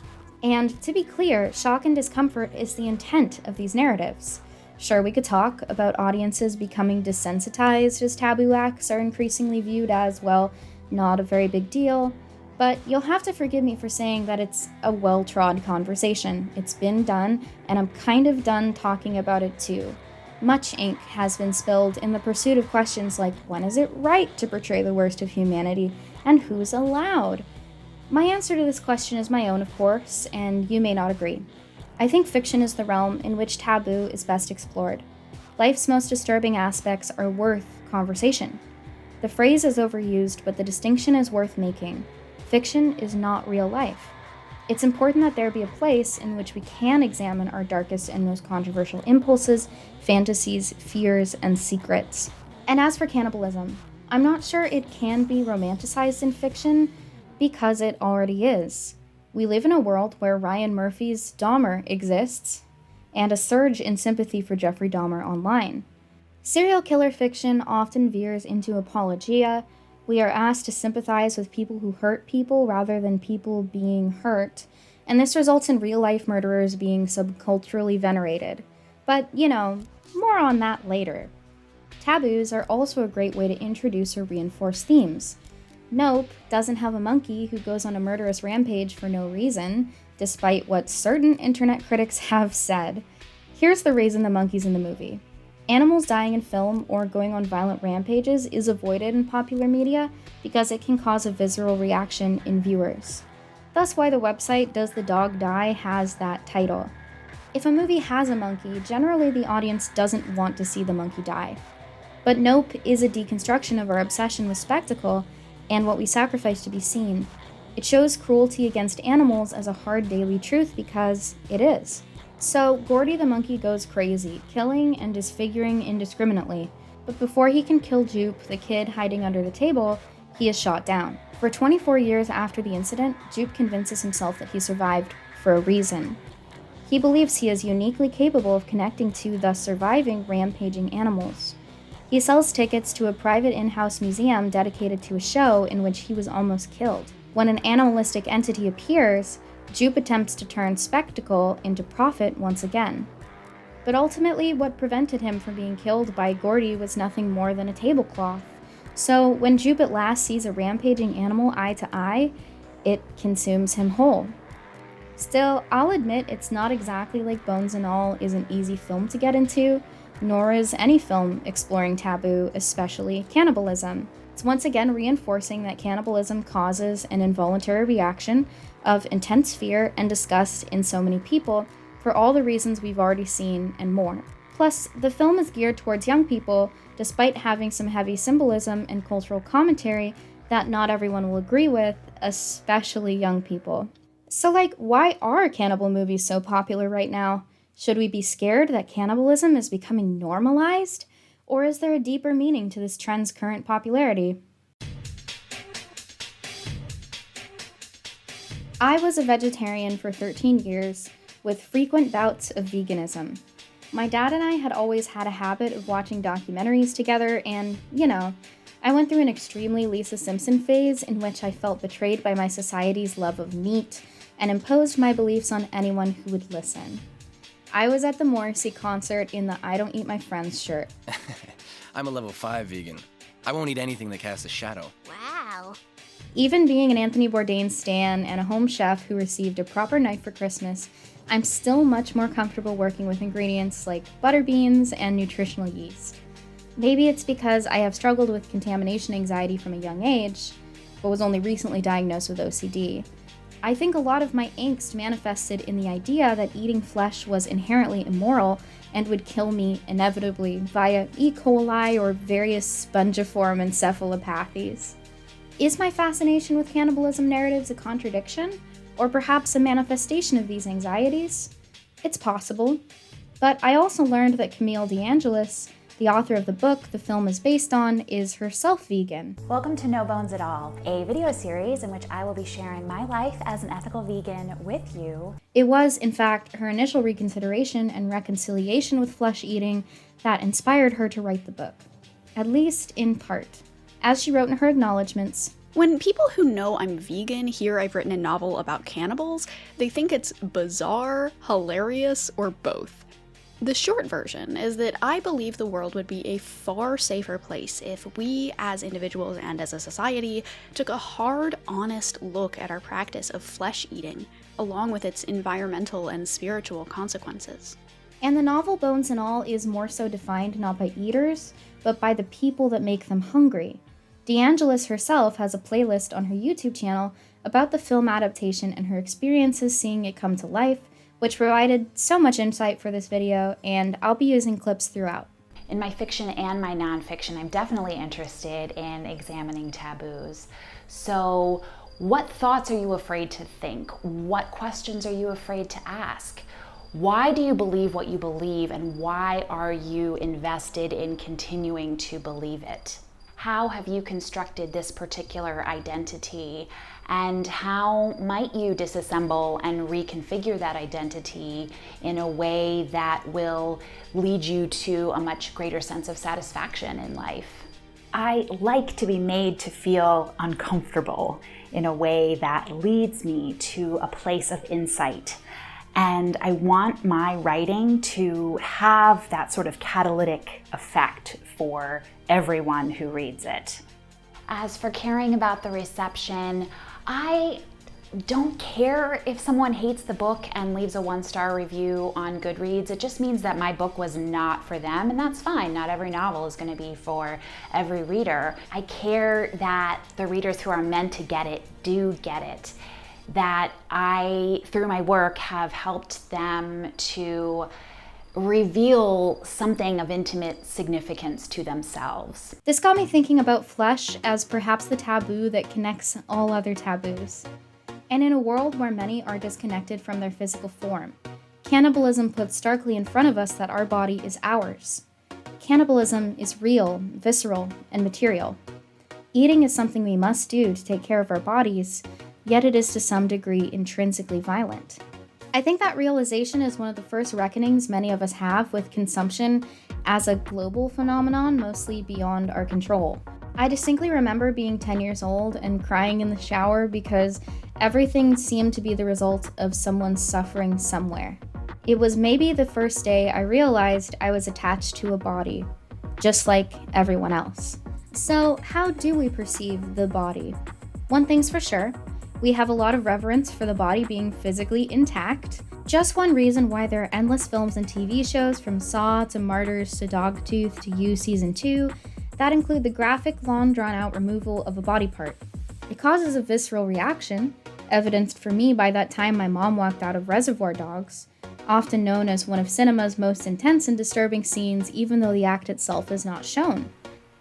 S2: And to be clear, shock and discomfort is the intent of these narratives. Sure, we could talk about audiences becoming desensitized as taboo acts are increasingly viewed as, well, not a very big deal, but you'll have to forgive me for saying that it's a well-trod conversation. It's been done, and I'm kind of done talking about it too. Much ink has been spilled in the pursuit of questions like, when is it right to portray the worst of humanity, and who's allowed? My answer to this question is my own, of course, and you may not agree. I think fiction is the realm in which taboo is best explored. Life's most disturbing aspects are worth conversation. The phrase is overused, but the distinction is worth making. Fiction is not real life. It's important that there be a place in which we can examine our darkest and most controversial impulses, fantasies, fears, and secrets. And as for cannibalism, I'm not sure it can be romanticized in fiction because it already is. We live in a world where Ryan Murphy's Dahmer exists, and a surge in sympathy for Jeffrey Dahmer online. Serial killer fiction often veers into apologia. We are asked to sympathize with people who hurt people rather than people being hurt, and this results in real-life murderers being subculturally venerated. But, more on that later. Taboos are also a great way to introduce or reinforce themes. Nope doesn't have a monkey who goes on a murderous rampage for no reason, despite what certain internet critics have said. Here's the reason the monkey's in the movie. Animals dying in film or going on violent rampages is avoided in popular media because it can cause a visceral reaction in viewers. Thus why the website Does the Dog Die has that title. If a movie has a monkey, generally the audience doesn't want to see the monkey die. But Nope is a deconstruction of our obsession with spectacle and what we sacrifice to be seen. It shows cruelty against animals as a hard daily truth because it is. So, Gordy the monkey goes crazy, killing and disfiguring indiscriminately. But before he can kill Jupe, the kid hiding under the table, he is shot down. For 24 years after the incident, Jupe convinces himself that he survived for a reason. He believes he is uniquely capable of connecting to the surviving rampaging animals. He sells tickets to a private in-house museum dedicated to a show in which he was almost killed. When an animalistic entity appears, Jupe attempts to turn spectacle into profit once again. But ultimately, what prevented him from being killed by Gordy was nothing more than a tablecloth. So when Jupe at last sees a rampaging animal eye to eye, it consumes him whole. Still, I'll admit it's not exactly like Bones and All is an easy film to get into, nor is any film exploring taboo, especially cannibalism. It's once again reinforcing that cannibalism causes an involuntary reaction of intense fear and disgust in so many people for all the reasons we've already seen and more. Plus, the film is geared towards young people, despite having some heavy symbolism and cultural commentary that not everyone will agree with, especially young people. So why are cannibal movies so popular right now? Should we be scared that cannibalism is becoming normalized? Or is there a deeper meaning to this trend's current popularity? I was a vegetarian for 13 years, with frequent bouts of veganism. My dad and I had always had a habit of watching documentaries together, and, I went through an extremely Lisa Simpson phase in which I felt betrayed by my society's love of meat and imposed my beliefs on anyone who would listen. I was at the Morrissey concert in the I Don't Eat My Friends shirt.
S9: I'm a level 5 vegan. I won't eat anything that casts a shadow.
S21: Wow.
S2: Even being an Anthony Bourdain stan and a home chef who received a proper knife for Christmas, I'm still much more comfortable working with ingredients like butter beans and nutritional yeast. Maybe it's because I have struggled with contamination anxiety from a young age, but was only recently diagnosed with OCD. I think a lot of my angst manifested in the idea that eating flesh was inherently immoral and would kill me inevitably via E. coli or various spongiform encephalopathies. Is my fascination with cannibalism narratives a contradiction, or perhaps a manifestation of these anxieties? It's possible, but I also learned that Camille DeAngelis, the author of the book the film is based on, is herself vegan.
S10: Welcome to No Bones at All, a video series in which I will be sharing my life as an ethical vegan with you.
S2: It was, in fact, her initial reconsideration and reconciliation with flesh eating that inspired her to write the book, at least in part. As she wrote in her acknowledgments,
S12: when people who know I'm vegan hear I've written a novel about cannibals, they think it's bizarre, hilarious, or both. The short version is that I believe the world would be a far safer place if we, as individuals and as a society, took a hard, honest look at our practice of flesh eating, along with its environmental and spiritual consequences.
S2: And the novel Bones and All is more so defined not by eaters, but by the people that make them hungry. DeAngelis herself has a playlist on her YouTube channel about the film adaptation and her experiences seeing it come to life, which provided so much insight for this video, and I'll be using clips throughout.
S10: In my fiction and my nonfiction, I'm definitely interested in examining taboos. So, what thoughts are you afraid to think? What questions are you afraid to ask? Why do you believe what you believe, and why are you invested in continuing to believe it? How have you constructed this particular identity, and how might you disassemble and reconfigure that identity in a way that will lead you to a much greater sense of satisfaction in life? I like to be made to feel uncomfortable in a way that leads me to a place of insight. And I want my writing to have that sort of catalytic effect for everyone who reads it. As for caring about the reception, I don't care if someone hates the book and leaves a 1-star review on Goodreads. It just means that my book was not for them, and that's fine. Not every novel is going to be for every reader. I care that the readers who are meant to get it do get it. That I, through my work, have helped them to reveal something of intimate significance to themselves.
S2: This got me thinking about flesh as perhaps the taboo that connects all other taboos. And in a world where many are disconnected from their physical form, cannibalism puts starkly in front of us that our body is ours. Cannibalism is real, visceral, and material. Eating is something we must do to take care of our bodies, yet it is to some degree intrinsically violent. I think that realization is one of the first reckonings many of us have with consumption as a global phenomenon, mostly beyond our control. I distinctly remember being 10 years old and crying in the shower because Everything seemed to be the result of someone suffering somewhere. It was maybe the first day I realized I was attached to a body, just like everyone else. So, how do we perceive the body? One thing's for sure, we have a lot of reverence for the body being physically intact. Just one reason why there are endless films and TV shows, from Saw to Martyrs to Dogtooth to You Season 2, that include the graphic, long drawn-out removal of a body part. It causes a visceral reaction, evidenced for me by that time my mom walked out of Reservoir Dogs, often known as one of cinema's most intense and disturbing scenes, even though the act itself is not shown.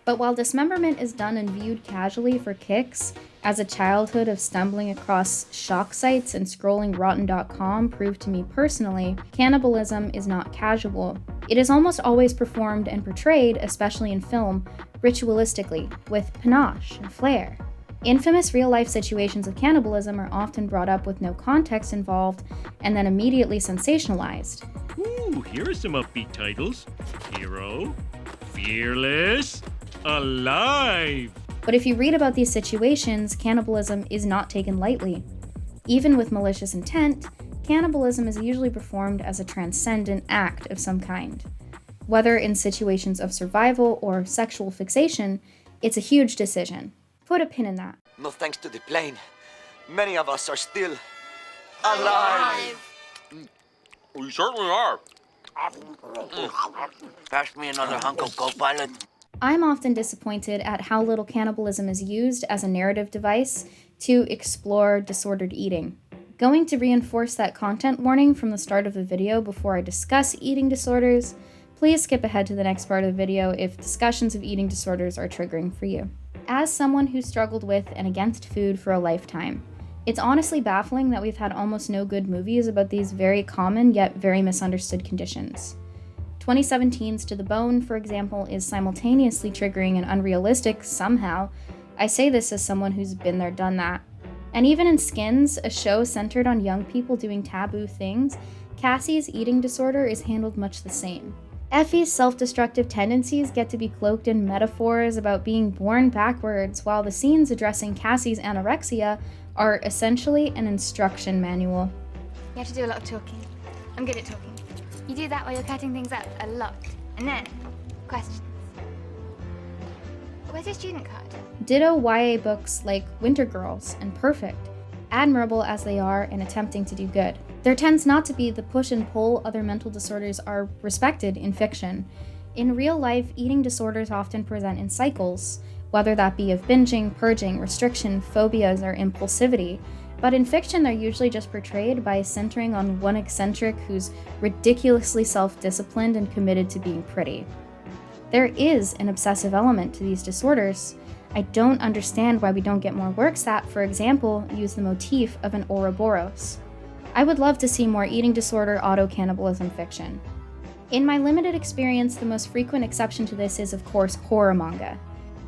S2: But while dismemberment is done and viewed casually for kicks, as a childhood of stumbling across shock sites and scrolling rotten.com proved to me personally, cannibalism is not casual. It is almost always performed and portrayed, especially in film, ritualistically, with panache and flair. Infamous real-life situations of cannibalism are often brought up with no context involved and then immediately sensationalized.
S11: Ooh, here are some upbeat titles. Hero, Fearless, Alive.
S2: But if you read about these situations, cannibalism is not taken lightly. Even with malicious intent, cannibalism is usually performed as a transcendent act of some kind. Whether in situations of survival or sexual fixation, it's a huge decision. Put a pin in that.
S13: No thanks to the plane, many of us are still alive.
S15: We certainly are.
S13: Pass me another hunk of co-pilot.
S2: I'm often disappointed at how little cannibalism is used as a narrative device to explore disordered eating. Going to reinforce that content warning from the start of the video before I discuss eating disorders, please skip ahead to the next part of the video if discussions of eating disorders are triggering for you. As someone who struggled with and against food for a lifetime, it's honestly baffling that we've had almost no good movies about these very common yet very misunderstood conditions. 2017's To the Bone, for example, is simultaneously triggering and unrealistic somehow. I say this as someone who's been there, done that. And even in Skins, a show centered on young people doing taboo things, Cassie's eating disorder is handled much the same. Effie's self-destructive tendencies get to be cloaked in metaphors about being born backwards, while the scenes addressing Cassie's anorexia are essentially an instruction manual.
S16: You have to do a lot of talking. I'm good at talking. You do that while you're cutting things up a lot. And then, questions. Where's your student card?
S2: Ditto YA books like Winter Girls and Perfect, admirable as they are in attempting to do good. There tends not to be the push and pull other mental disorders are respected in fiction. In real life, eating disorders often present in cycles, whether that be of binging, purging, restriction, phobias, or impulsivity. But in fiction, they're usually just portrayed by centering on one eccentric who's ridiculously self-disciplined and committed to being pretty. There is an obsessive element to these disorders. I don't understand why we don't get more works that, for example, use the motif of an Ouroboros. I would love to see more eating disorder auto-cannibalism fiction. In my limited experience, the most frequent exception to this is, of course, horror manga.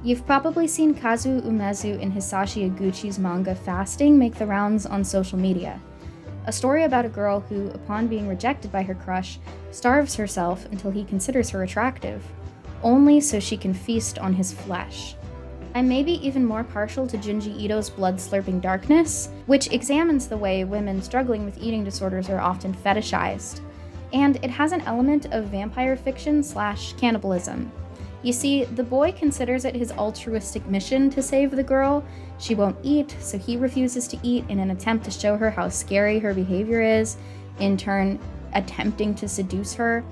S2: You've probably seen Kazu Umezu in Hisashi Iguchi's manga Fasting make the rounds on social media. A story about a girl who, upon being rejected by her crush, starves herself until he considers her attractive, only so she can feast on his flesh. I'm maybe even more partial to Junji Ito's Blood-Slurping Darkness, which examines the way women struggling with eating disorders are often fetishized. And it has an element of vampire fiction / cannibalism. You see, the boy considers it his altruistic mission to save the girl. She won't eat, so he refuses to eat in an attempt to show her how scary her behavior is, in turn attempting to seduce her.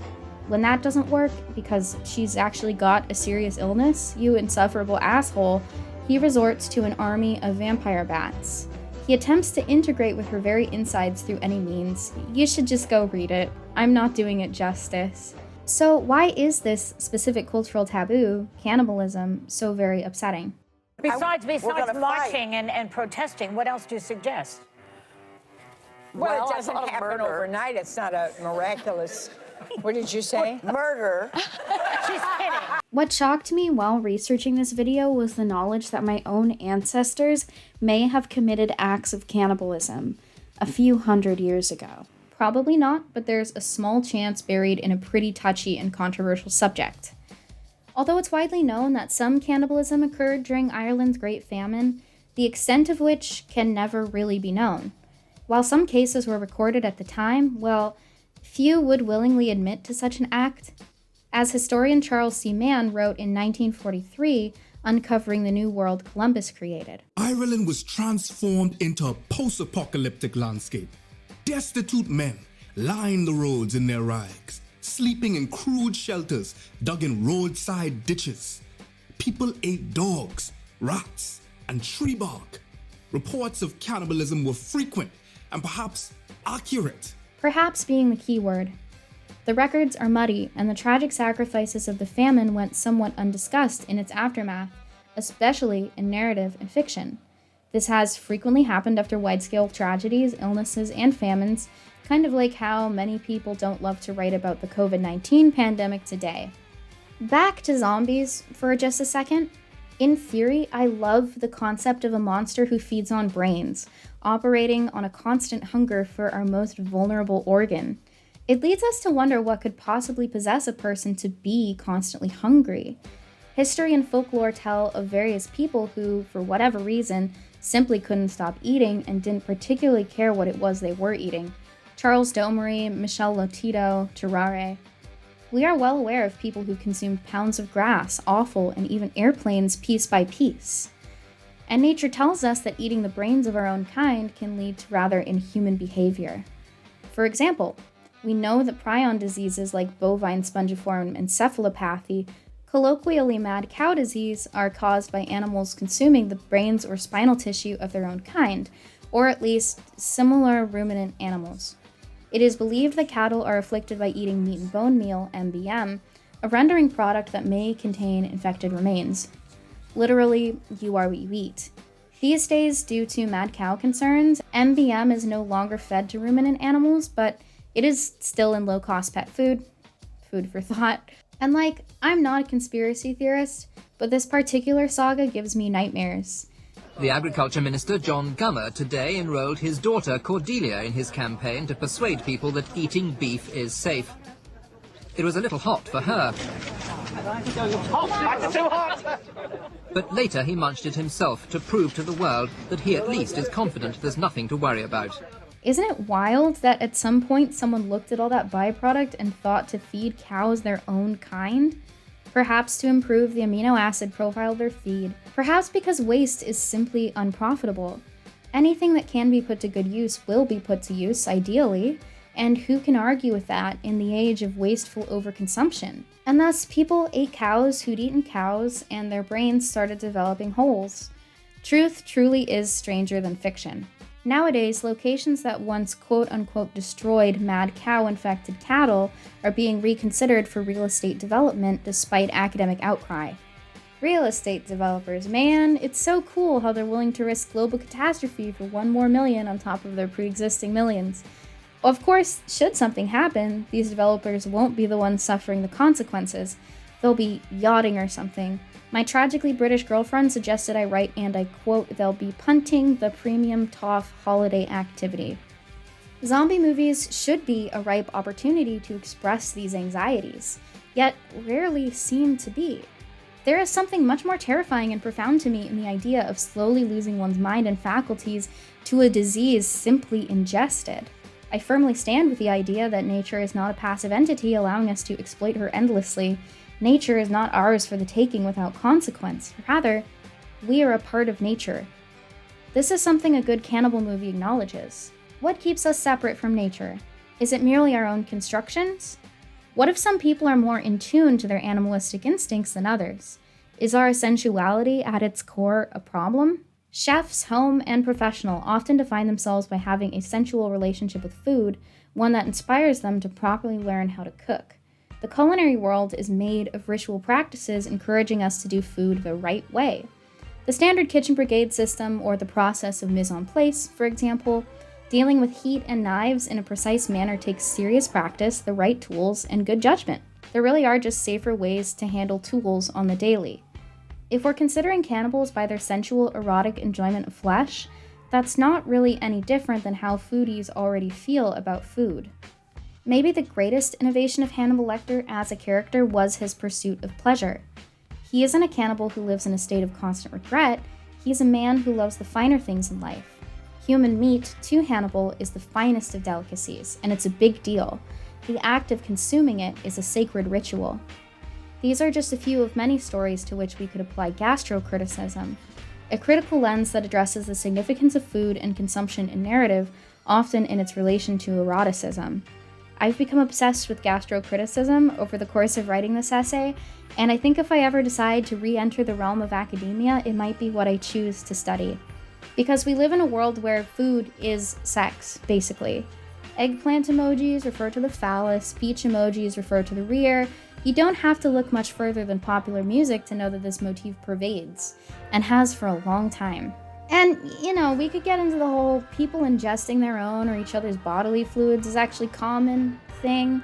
S2: When that doesn't work, because she's actually got a serious illness, you insufferable asshole, he resorts to an army of vampire bats. He attempts to integrate with her very insides through any means. You should just go read it. I'm not doing it justice. So why is this specific cultural taboo, cannibalism, so very upsetting?
S19: Besides marching and protesting, what else do you suggest? Well, it doesn't happen overnight. It's not a miraculous... What did you say? Murder. She's kidding.
S2: What shocked me while researching this video was the knowledge that my own ancestors may have committed acts of cannibalism a few hundred years ago. Probably not, but there's a small chance buried in a pretty touchy and controversial subject. Although it's widely known that some cannibalism occurred during Ireland's Great Famine, the extent of which can never really be known. While some cases were recorded at the time, well, few would willingly admit to such an act. As historian Charles C. Mann wrote in 1943, uncovering the new world Columbus created.
S4: Ireland was transformed into a post-apocalyptic landscape. Destitute men lined the roads in their rags, sleeping in crude shelters dug in roadside ditches. People ate dogs, rats, and tree bark. Reports of cannibalism were frequent and perhaps accurate.
S2: Perhaps being the key word. The records are muddy, and the tragic sacrifices of the famine went somewhat undiscussed in its aftermath, especially in narrative and fiction. This has frequently happened after wide-scale tragedies, illnesses, and famines, kind of like how many people don't love to write about the COVID-19 pandemic today. Back to zombies for just a second. In theory, I love the concept of a monster who feeds on brains, operating on a constant hunger for our most vulnerable organ. It leads us to wonder what could possibly possess a person to be constantly hungry. History and folklore tell of various people who, for whatever reason, simply couldn't stop eating and didn't particularly care what it was they were eating. Charles Domery, Michel Lotito, Terrare. We are well aware of people who consumed pounds of grass, offal, and even airplanes piece by piece. And nature tells us that eating the brains of our own kind can lead to rather inhuman behavior. For example, we know that prion diseases like bovine spongiform encephalopathy, colloquially mad cow disease, are caused by animals consuming the brains or spinal tissue of their own kind, or at least similar ruminant animals. It is believed that cattle are afflicted by eating meat and bone meal, MBM, a rendering product that may contain infected remains. Literally, you are what you eat. These days, due to mad cow concerns, MBM is no longer fed to ruminant animals, but it is still in low-cost pet food. Food for thought. And I'm not a conspiracy theorist, but this particular saga gives me nightmares.
S18: The Agriculture Minister, John Gummer, today enrolled his daughter Cordelia in his campaign to persuade people that eating beef is safe. It was a little hot for her. But later he munched it himself to prove to the world that he at least is confident there's nothing to worry about.
S2: Isn't it wild that at some point someone looked at all that byproduct and thought to feed cows their own kind? Perhaps to improve the amino acid profile of their feed. Perhaps because waste is simply unprofitable. Anything that can be put to good use will be put to use, ideally, and who can argue with that in the age of wasteful overconsumption? And thus, people ate cows who'd eaten cows, and their brains started developing holes. Truth truly is stranger than fiction. Nowadays, locations that once quote-unquote destroyed mad cow-infected cattle are being reconsidered for real estate development despite academic outcry. Real estate developers, man, it's so cool how they're willing to risk global catastrophe for one more million on top of their pre-existing millions. Of course, should something happen, these developers won't be the ones suffering the consequences. They'll be yachting or something. My tragically British girlfriend suggested I write, and I quote, they'll be punting the premium toff holiday activity. Zombie movies should be a ripe opportunity to express these anxieties, yet rarely seem to be. There is something much more terrifying and profound to me in the idea of slowly losing one's mind and faculties to a disease simply ingested. I firmly stand with the idea that nature is not a passive entity allowing us to exploit her endlessly. Nature is not ours for the taking without consequence. Rather, we are a part of nature. This is something a good cannibal movie acknowledges. What keeps us separate from nature? Is it merely our own constructions? What if some people are more in tune to their animalistic instincts than others? Is our sensuality at its core a problem? Chefs, home and professional, often define themselves by having a sensual relationship with food, one that inspires them to properly learn how to cook. The culinary world is made of ritual practices encouraging us to do food the right way. The standard kitchen brigade system, or the process of mise en place, for example, dealing with heat and knives in a precise manner takes serious practice, the right tools, and good judgment. There really are just safer ways to handle tools on the daily. If we're considering cannibals by their sensual, erotic enjoyment of flesh, that's not really any different than how foodies already feel about food. Maybe the greatest innovation of Hannibal Lecter as a character was his pursuit of pleasure. He isn't a cannibal who lives in a state of constant regret, He's a man who loves the finer things in life. Human meat, to Hannibal, is the finest of delicacies, and it's a big deal. The act of consuming it is a sacred ritual. These are just a few of many stories to which we could apply gastrocriticism, a critical lens that addresses the significance of food and consumption in narrative, often in its relation to eroticism. I've become obsessed with gastrocriticism over the course of writing this essay, and I think if I ever decide to re-enter the realm of academia, it might be what I choose to study. Because we live in a world where food is sex, basically. Eggplant emojis refer to the phallus, speech emojis refer to the rear. You don't have to look much further than popular music to know that this motif pervades, and has for a long time. And, we could get into the whole people ingesting their own or each other's bodily fluids is actually common thing.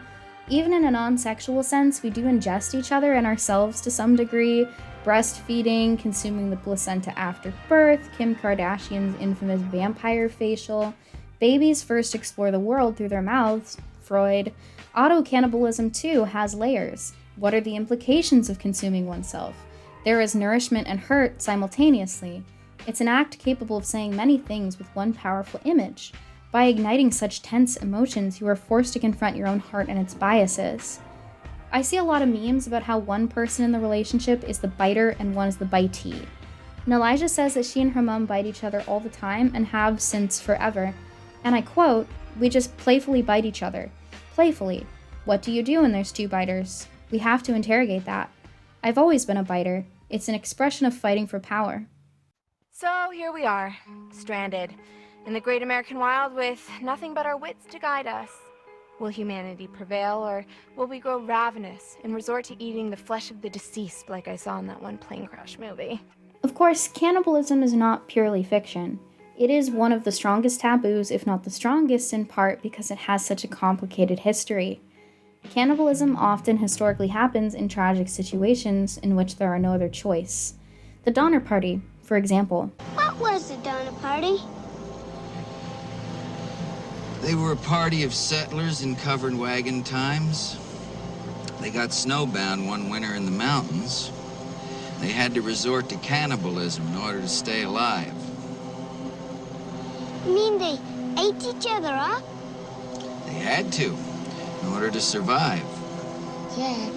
S2: Even in a non-sexual sense, we do ingest each other and ourselves to some degree. Breastfeeding, consuming the placenta after birth, Kim Kardashian's infamous vampire facial. Babies first explore the world through their mouths, Freud. Auto-cannibalism, too, has layers. What are the implications of consuming oneself? There is nourishment and hurt simultaneously. It's an act capable of saying many things with one powerful image. By igniting such tense emotions, you are forced to confront your own heart and its biases. I see a lot of memes about how one person in the relationship is the biter and one is the bitee. Nylijah says that she and her mom bite each other all the time and have since forever. And I quote, "We just playfully bite each other. Playfully. What do you do when there's two biters? We have to interrogate that. I've always been a biter. It's an expression of fighting for power."
S16: So here we are, stranded in the great American wild with nothing but our wits to guide us. Will humanity prevail, or will we grow ravenous and resort to eating the flesh of the deceased like I saw in that one plane crash movie?
S2: Of course, cannibalism is not purely fiction. It is one of the strongest taboos, if not the strongest, in part because it has such a complicated history. Cannibalism often historically happens in tragic situations in which there are no other choice. The Donner Party, for example.
S21: What was the Donner Party?
S3: They were a party of settlers in covered wagon times. They got snowbound one winter in the mountains. They had to resort to cannibalism in order to stay alive.
S21: You mean they ate each other up?
S3: They had to, in order to survive.
S21: Jack,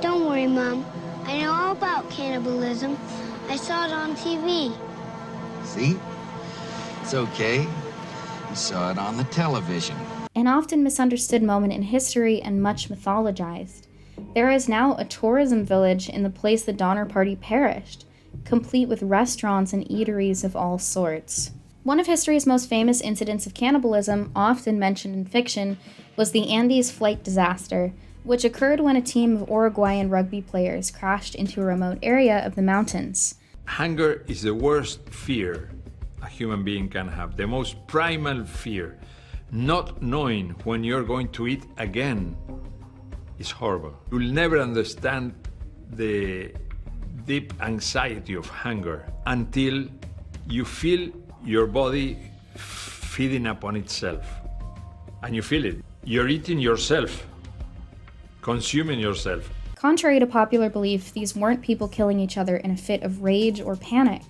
S21: don't worry, Mom. I know all about cannibalism. I saw it on TV.
S3: See? It's okay. You saw it on the television.
S2: An often misunderstood moment in history and much mythologized. There is now a tourism village in the place the Donner Party perished, complete with restaurants and eateries of all sorts. One of history's most famous incidents of cannibalism, often mentioned in fiction, was the Andes flight disaster, which occurred when a team of Uruguayan rugby players crashed into a remote area of the mountains.
S20: Hunger is the worst fear a human being can have, the most primal fear. Not knowing when you're going to eat again is horrible. You'll never understand the deep anxiety of hunger until you feel your body feeding upon itself. And you feel it. You're eating yourself, consuming yourself.
S2: Contrary to popular belief, these weren't people killing each other in a fit of rage or panic.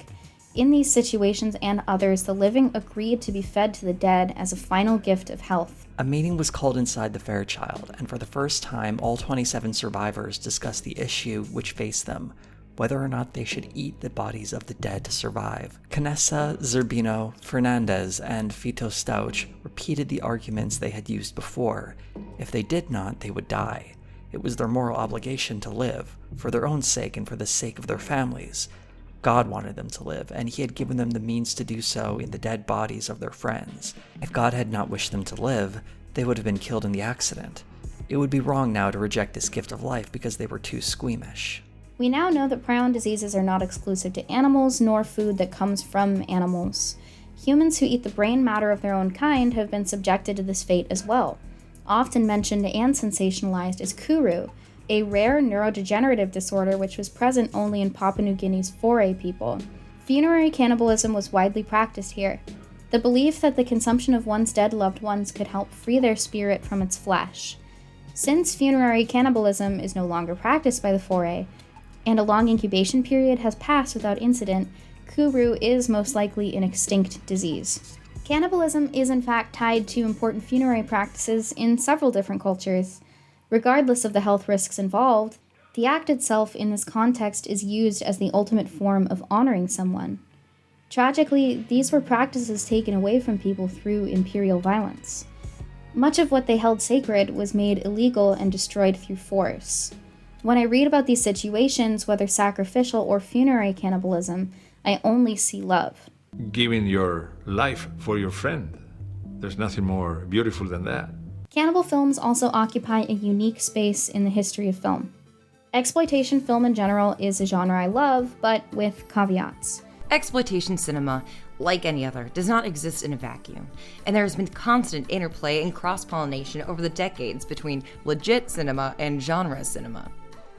S2: In these situations and others, the living agreed to be fed to the dead as a final gift of health.
S22: A meeting was called inside the Fairchild, and for the first time, all 27 survivors discussed the issue which faced them, whether or not they should eat the bodies of the dead to survive. Canessa, Zerbino, Fernandez, and Fito Stauch repeated the arguments they had used before. If they did not, they would die. It was their moral obligation to live, for their own sake and for the sake of their families. God wanted them to live, and he had given them the means to do so in the dead bodies of their friends. If God had not wished them to live, they would have been killed in the accident. It would be wrong now to reject this gift of life because they were too squeamish.
S2: We now know that prion diseases are not exclusive to animals, nor food that comes from animals. Humans who eat the brain matter of their own kind have been subjected to this fate as well. Often mentioned and sensationalized is Kuru, a rare neurodegenerative disorder which was present only in Papua New Guinea's Foray people. Funerary cannibalism was widely practiced here. The belief that the consumption of one's dead loved ones could help free their spirit from its flesh. Since funerary cannibalism is no longer practiced by the Foray, and a long incubation period has passed without incident, Kuru is most likely an extinct disease. Cannibalism is in fact tied to important funerary practices in several different cultures. Regardless of the health risks involved, the act itself in this context is used as the ultimate form of honoring someone. Tragically, these were practices taken away from people through imperial violence. Much of what they held sacred was made illegal and destroyed through force. When I read about these situations, whether sacrificial or funerary cannibalism, I only see love.
S20: Giving your life for your friend. There's nothing more beautiful than that.
S2: Cannibal films also occupy a unique space in the history of film. Exploitation film in general is a genre I love, but with caveats.
S5: Exploitation cinema, like any other, does not exist in a vacuum, and there has been constant interplay and cross-pollination over the decades between legit cinema and genre cinema.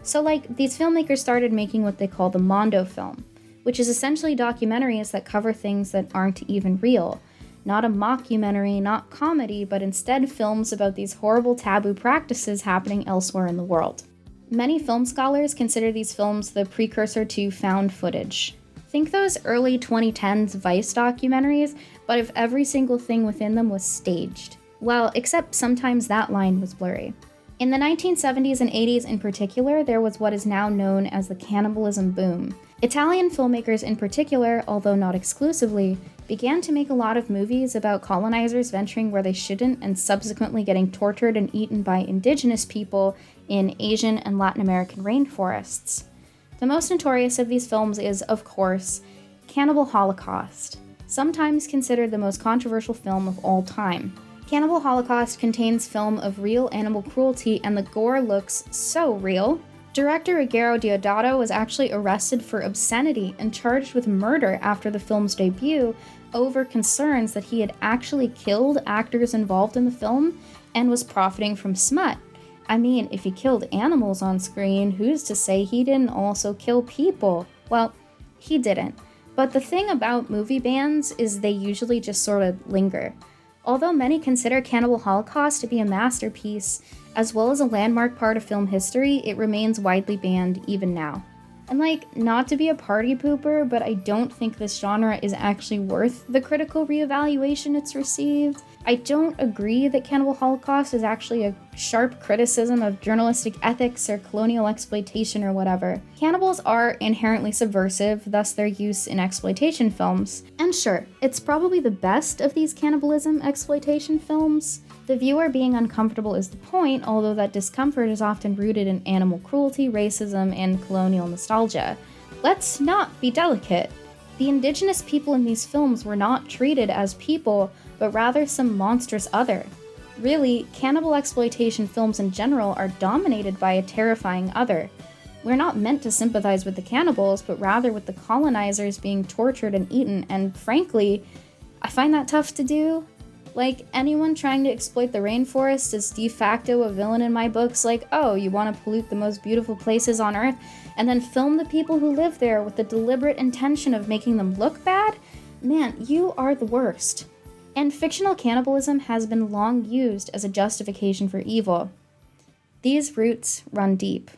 S2: So these filmmakers started making what they call the Mondo film, which is essentially documentaries that cover things that aren't even real. Not a mockumentary, not comedy, but instead films about these horrible taboo practices happening elsewhere in the world. Many film scholars consider these films the precursor to found footage. Think those early 2010s Vice documentaries, but if every single thing within them was staged. Well, except sometimes that line was blurry. In the 1970s and 80s in particular, there was what is now known as the cannibalism boom. Italian filmmakers in particular, although not exclusively, began to make a lot of movies about colonizers venturing where they shouldn't and subsequently getting tortured and eaten by indigenous people in Asian and Latin American rainforests. The most notorious of these films is, of course, Cannibal Holocaust, sometimes considered the most controversial film of all time. Cannibal Holocaust contains film of real animal cruelty, and the gore looks so real. Director Ruggero Deodato was actually arrested for obscenity and charged with murder after the film's debut over concerns that he had actually killed actors involved in the film and was profiting from smut. I mean, if he killed animals on screen, who's to say he didn't also kill people? Well, he didn't. But the thing about movie bans is they usually just sort of linger. Although many consider Cannibal Holocaust to be a masterpiece, as well as a landmark part of film history, it remains widely banned even now. And not to be a party pooper, but I don't think this genre is actually worth the critical reevaluation it's received. I don't agree that Cannibal Holocaust is actually a sharp criticism of journalistic ethics or colonial exploitation or whatever. Cannibals are inherently subversive, thus their use in exploitation films. And sure, it's probably the best of these cannibalism exploitation films. The viewer being uncomfortable is the point, although that discomfort is often rooted in animal cruelty, racism, and colonial nostalgia. Let's not be delicate. The indigenous people in these films were not treated as people, but rather some monstrous other. Really, cannibal exploitation films in general are dominated by a terrifying other. We're not meant to sympathize with the cannibals, but rather with the colonizers being tortured and eaten, and frankly, I find that tough to do. Anyone trying to exploit the rainforest is de facto a villain in my books, oh, you want to pollute the most beautiful places on Earth, and then film the people who live there with the deliberate intention of making them look bad? Man, you are the worst. And fictional cannibalism has been long used as a justification for evil. These roots run deep.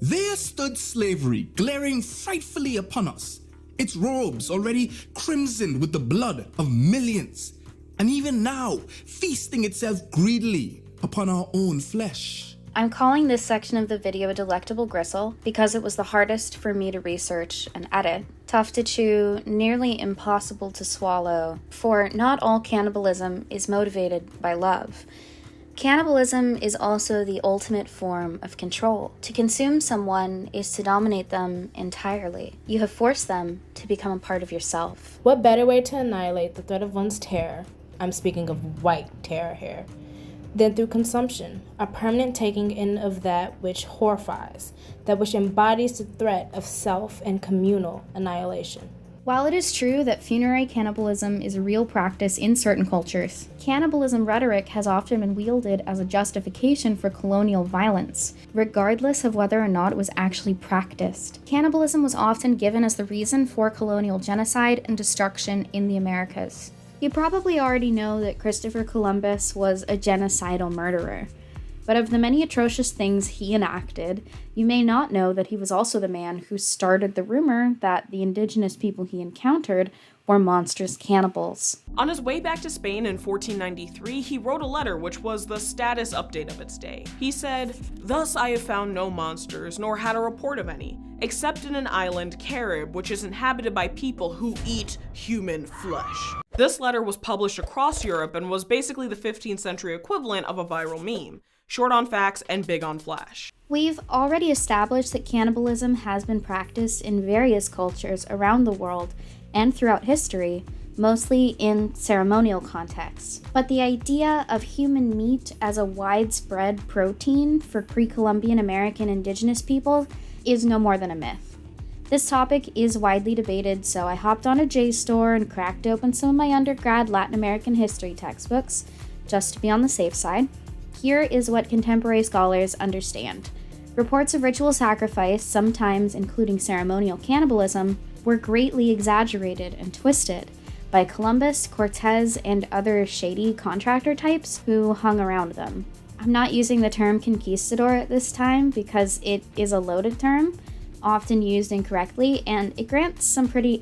S4: There stood slavery, glaring frightfully upon us, its robes already crimsoned with the blood of millions, and even now feasting itself greedily upon our own flesh.
S2: I'm calling this section of the video a Delectable Gristle because it was the hardest for me to research and edit. Tough to chew, nearly impossible to swallow, for not all cannibalism is motivated by love. Cannibalism is also the ultimate form of control. To consume someone is to dominate them entirely. You have forced them to become a part of yourself.
S6: What better way to annihilate the threat of one's terror, I'm speaking of white terror here, than through consumption, a permanent taking in of that which horrifies, that which embodies the threat of self and communal annihilation.
S2: While it is true that funerary cannibalism is a real practice in certain cultures, cannibalism rhetoric has often been wielded as a justification for colonial violence, regardless of whether or not it was actually practiced. Cannibalism was often given as the reason for colonial genocide and destruction in the Americas. You probably already know that Christopher Columbus was a genocidal murderer. But of the many atrocious things he enacted, you may not know that he was also the man who started the rumor that the indigenous people he encountered were monstrous cannibals.
S7: On his way back to Spain in 1493, he wrote a letter which was the status update of its day. He said, "Thus I have found no monsters, nor had a report of any, except in an island, Carib, which is inhabited by people who eat human flesh." This letter was published across Europe and was basically the 15th century equivalent of a viral meme. Short on facts and big on flash.
S2: We've already established that cannibalism has been practiced in various cultures around the world and throughout history, mostly in ceremonial contexts. But the idea of human meat as a widespread protein for pre-Columbian American indigenous people is no more than a myth. This topic is widely debated, so I hopped on a JSTOR and cracked open some of my undergrad Latin American history textbooks, just to be on the safe side. Here is what contemporary scholars understand. Reports of ritual sacrifice, sometimes including ceremonial cannibalism, were greatly exaggerated and twisted by Columbus, Cortez, and other shady contractor types who hung around them. I'm not using the term conquistador at this time because it is a loaded term, often used incorrectly, and it grants some pretty,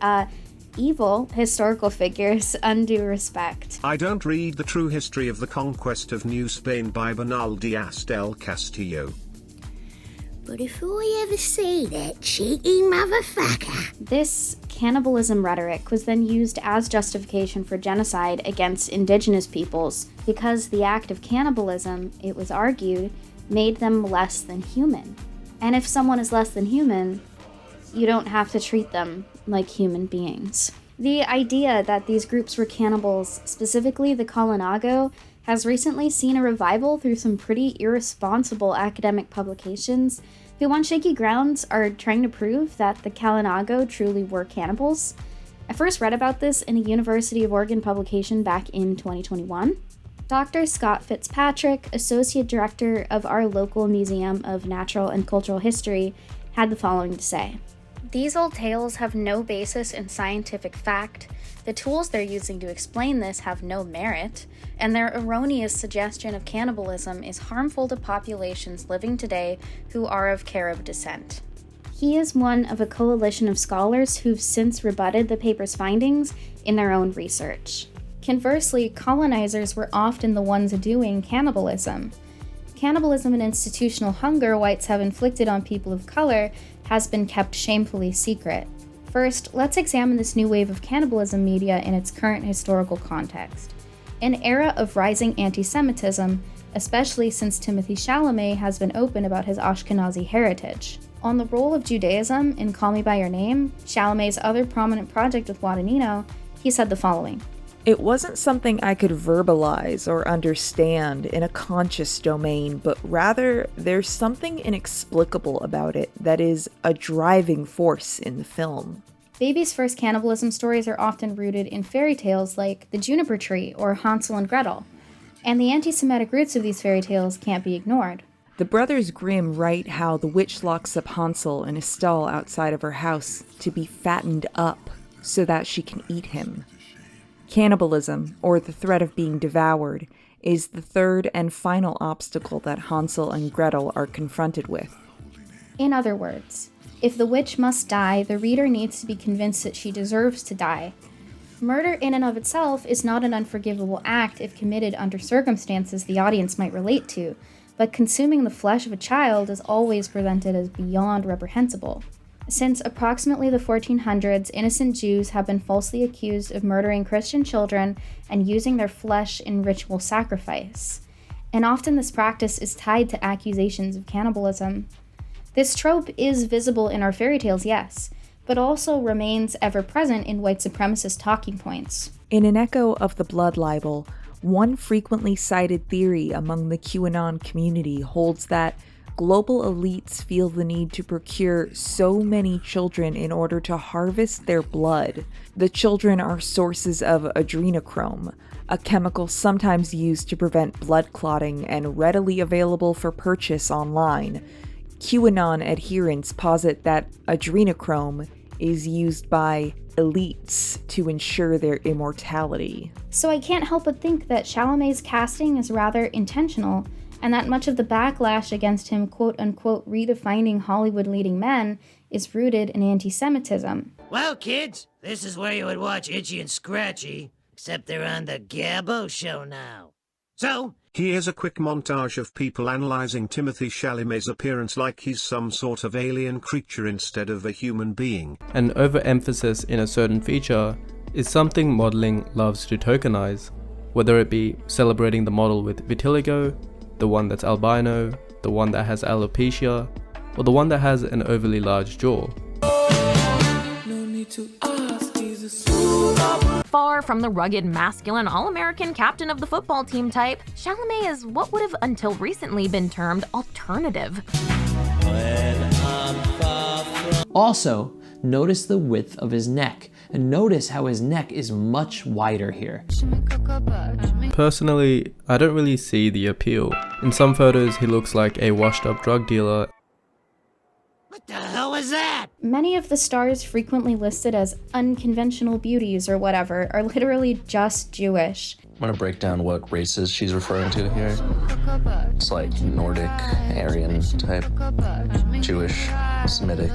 S2: evil historical figures undue respect.
S14: I don't read The True History of the Conquest of New Spain by Bernal Diaz del Castillo.
S21: But if I ever see that cheeky motherfucker.
S2: This cannibalism rhetoric was then used as justification for genocide against indigenous peoples because the act of cannibalism, it was argued, made them less than human. And if someone is less than human, you don't have to treat them like human beings. The idea that these groups were cannibals, specifically the Kalinago, has recently seen a revival through some pretty irresponsible academic publications who on shaky grounds are trying to prove that the Kalinago truly were cannibals. I first read about this in a University of Oregon publication back in 2021. Dr. Scott Fitzpatrick, Associate Director of our local Museum of Natural and Cultural History, had the following to say. These old tales have no basis in scientific fact, the tools they're using to explain this have no merit, and their erroneous suggestion of cannibalism is harmful to populations living today who are of Carib descent. He is one of a coalition of scholars who've since rebutted the paper's findings in their own research. Conversely, colonizers were often the ones doing cannibalism. Cannibalism and institutional hunger whites have inflicted on people of color has been kept shamefully secret. First, let's examine this new wave of cannibalism media in its current historical context. An era of rising anti-Semitism, especially since Timothy Chalamet has been open about his Ashkenazi heritage. On the role of Judaism in Call Me By Your Name, Chalamet's other prominent project with Guadagnino, he said the following.
S17: It wasn't something I could verbalize or understand in a conscious domain, but rather there's something inexplicable about it that is a driving force in the film.
S2: Baby's first cannibalism stories are often rooted in fairy tales like The Juniper Tree or Hansel and Gretel, and the anti-Semitic roots of these fairy tales can't be ignored.
S17: The brothers Grimm write how the witch locks up Hansel in a stall outside of her house to be fattened up so that she can eat him. Cannibalism, or the threat of being devoured, is the third and final obstacle that Hansel and Gretel are confronted with.
S2: In other words, if the witch must die, the reader needs to be convinced that she deserves to die. Murder in and of itself is not an unforgivable act if committed under circumstances the audience might relate to, but consuming the flesh of a child is always presented as beyond reprehensible. Since approximately the 1400s, innocent Jews have been falsely accused of murdering Christian children and using their flesh in ritual sacrifice. And often this practice is tied to accusations of cannibalism. This trope is visible in our fairy tales, yes, but also remains ever present in white supremacist talking points.
S17: In an echo of the blood libel, one frequently cited theory among the QAnon community holds that global elites feel the need to procure so many children in order to harvest their blood. The children are sources of adrenochrome, a chemical sometimes used to prevent blood clotting and readily available for purchase online. QAnon adherents posit that adrenochrome is used by elites to ensure their immortality.
S2: So I can't help but think that Chalamet's casting is rather intentional, and that much of the backlash against him quote-unquote redefining Hollywood leading men is rooted in anti-Semitism.
S1: Well, kids, this is where you would watch Itchy and Scratchy, except they're on the Gabbo show now. So,
S14: here's a quick montage of people analyzing Timothée Chalamet's appearance like he's some sort of alien creature instead of a human being.
S8: An overemphasis in a certain feature is something modeling loves to tokenize, whether it be celebrating the model with vitiligo, the one that's albino, the one that has alopecia, or the one that has an overly large jaw.
S23: Far from the rugged, masculine, all-American captain of the football team type, Chalamet is what would have until recently been termed alternative.
S24: Also, notice the width of his neck, and notice how his neck is much wider here.
S8: Personally, I don't really see the appeal. In some photos, he looks like a washed-up drug dealer.
S1: what the hell is that?
S2: Many of the stars frequently listed as unconventional beauties or whatever are literally just Jewish.
S25: I'm gonna break down what races she's referring to here. It's like Nordic, Aryan type, Jewish, Semitic,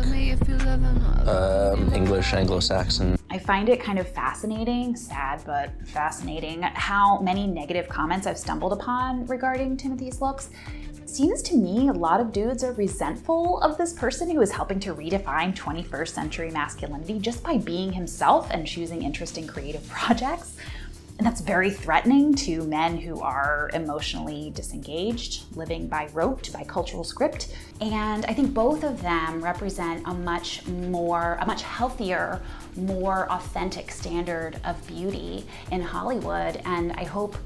S25: English, Anglo-Saxon.
S10: I find it kind of fascinating, sad but fascinating, how many negative comments I've stumbled upon regarding Timothy's looks. Seems to me a lot of dudes are resentful of this person who is helping to redefine 21st century masculinity just by being himself and choosing interesting creative projects. And that's very threatening to men who are emotionally disengaged, living by rote, by cultural script. And I think both of them represent a much healthier, more authentic standard of beauty in Hollywood. And I hope,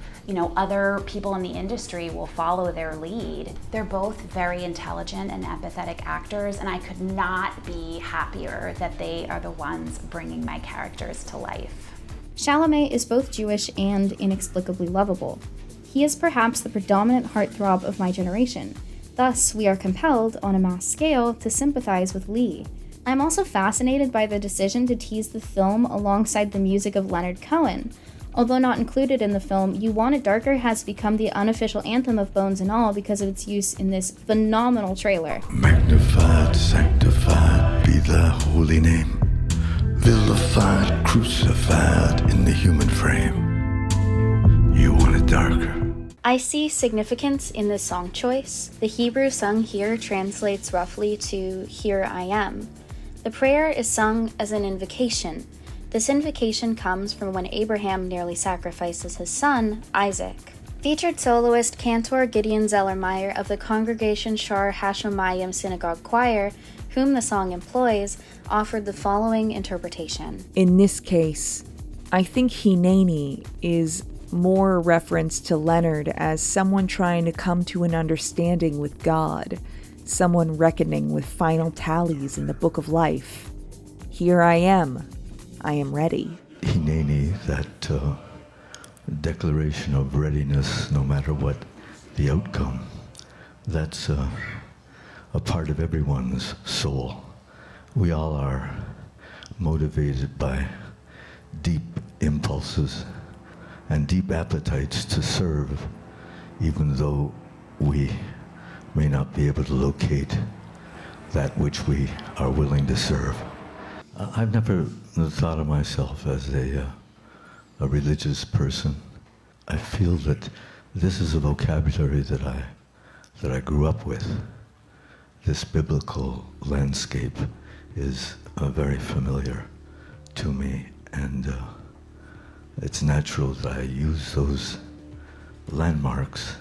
S10: other people in the industry will follow their lead. They're both very intelligent and empathetic actors, and I could not be happier that they are the ones bringing my characters to life.
S2: Chalamet is both Jewish and inexplicably lovable. He is perhaps the predominant heartthrob of my generation. Thus, we are compelled, on a mass scale, to sympathize with Lee. I'm also fascinated by the decision to tease the film alongside the music of Leonard Cohen. Although not included in the film, You Want It Darker has become the unofficial anthem of Bones and All because of its use in this phenomenal trailer.
S26: Magnified, sanctified be thy holy name. Vilified, crucified in the human frame. You want it darker.
S2: I see significance in this song choice. The Hebrew sung here translates roughly to "Here I am." The prayer is sung as an invocation. This invocation comes from when Abraham nearly sacrifices his son, Isaac. Featured soloist Cantor Gideon Zellermeyer of the Congregation Shar Hashomayim Synagogue Choir, whom the song employs, offered the following interpretation.
S17: In this case, I think Hineni is more a reference to Leonard as someone trying to come to an understanding with God, someone reckoning with final tallies in the book of life. Here I am ready.
S26: Hineni, that declaration of readiness no matter what the outcome, that's a part of everyone's soul. We all are motivated by deep impulses and deep appetites to serve, even though we may not be able to locate that which we are willing to serve. I've never thought of myself as a religious person. I feel that this is a vocabulary that I grew up with. This biblical landscape is very familiar to me, and it's natural that I use those landmarks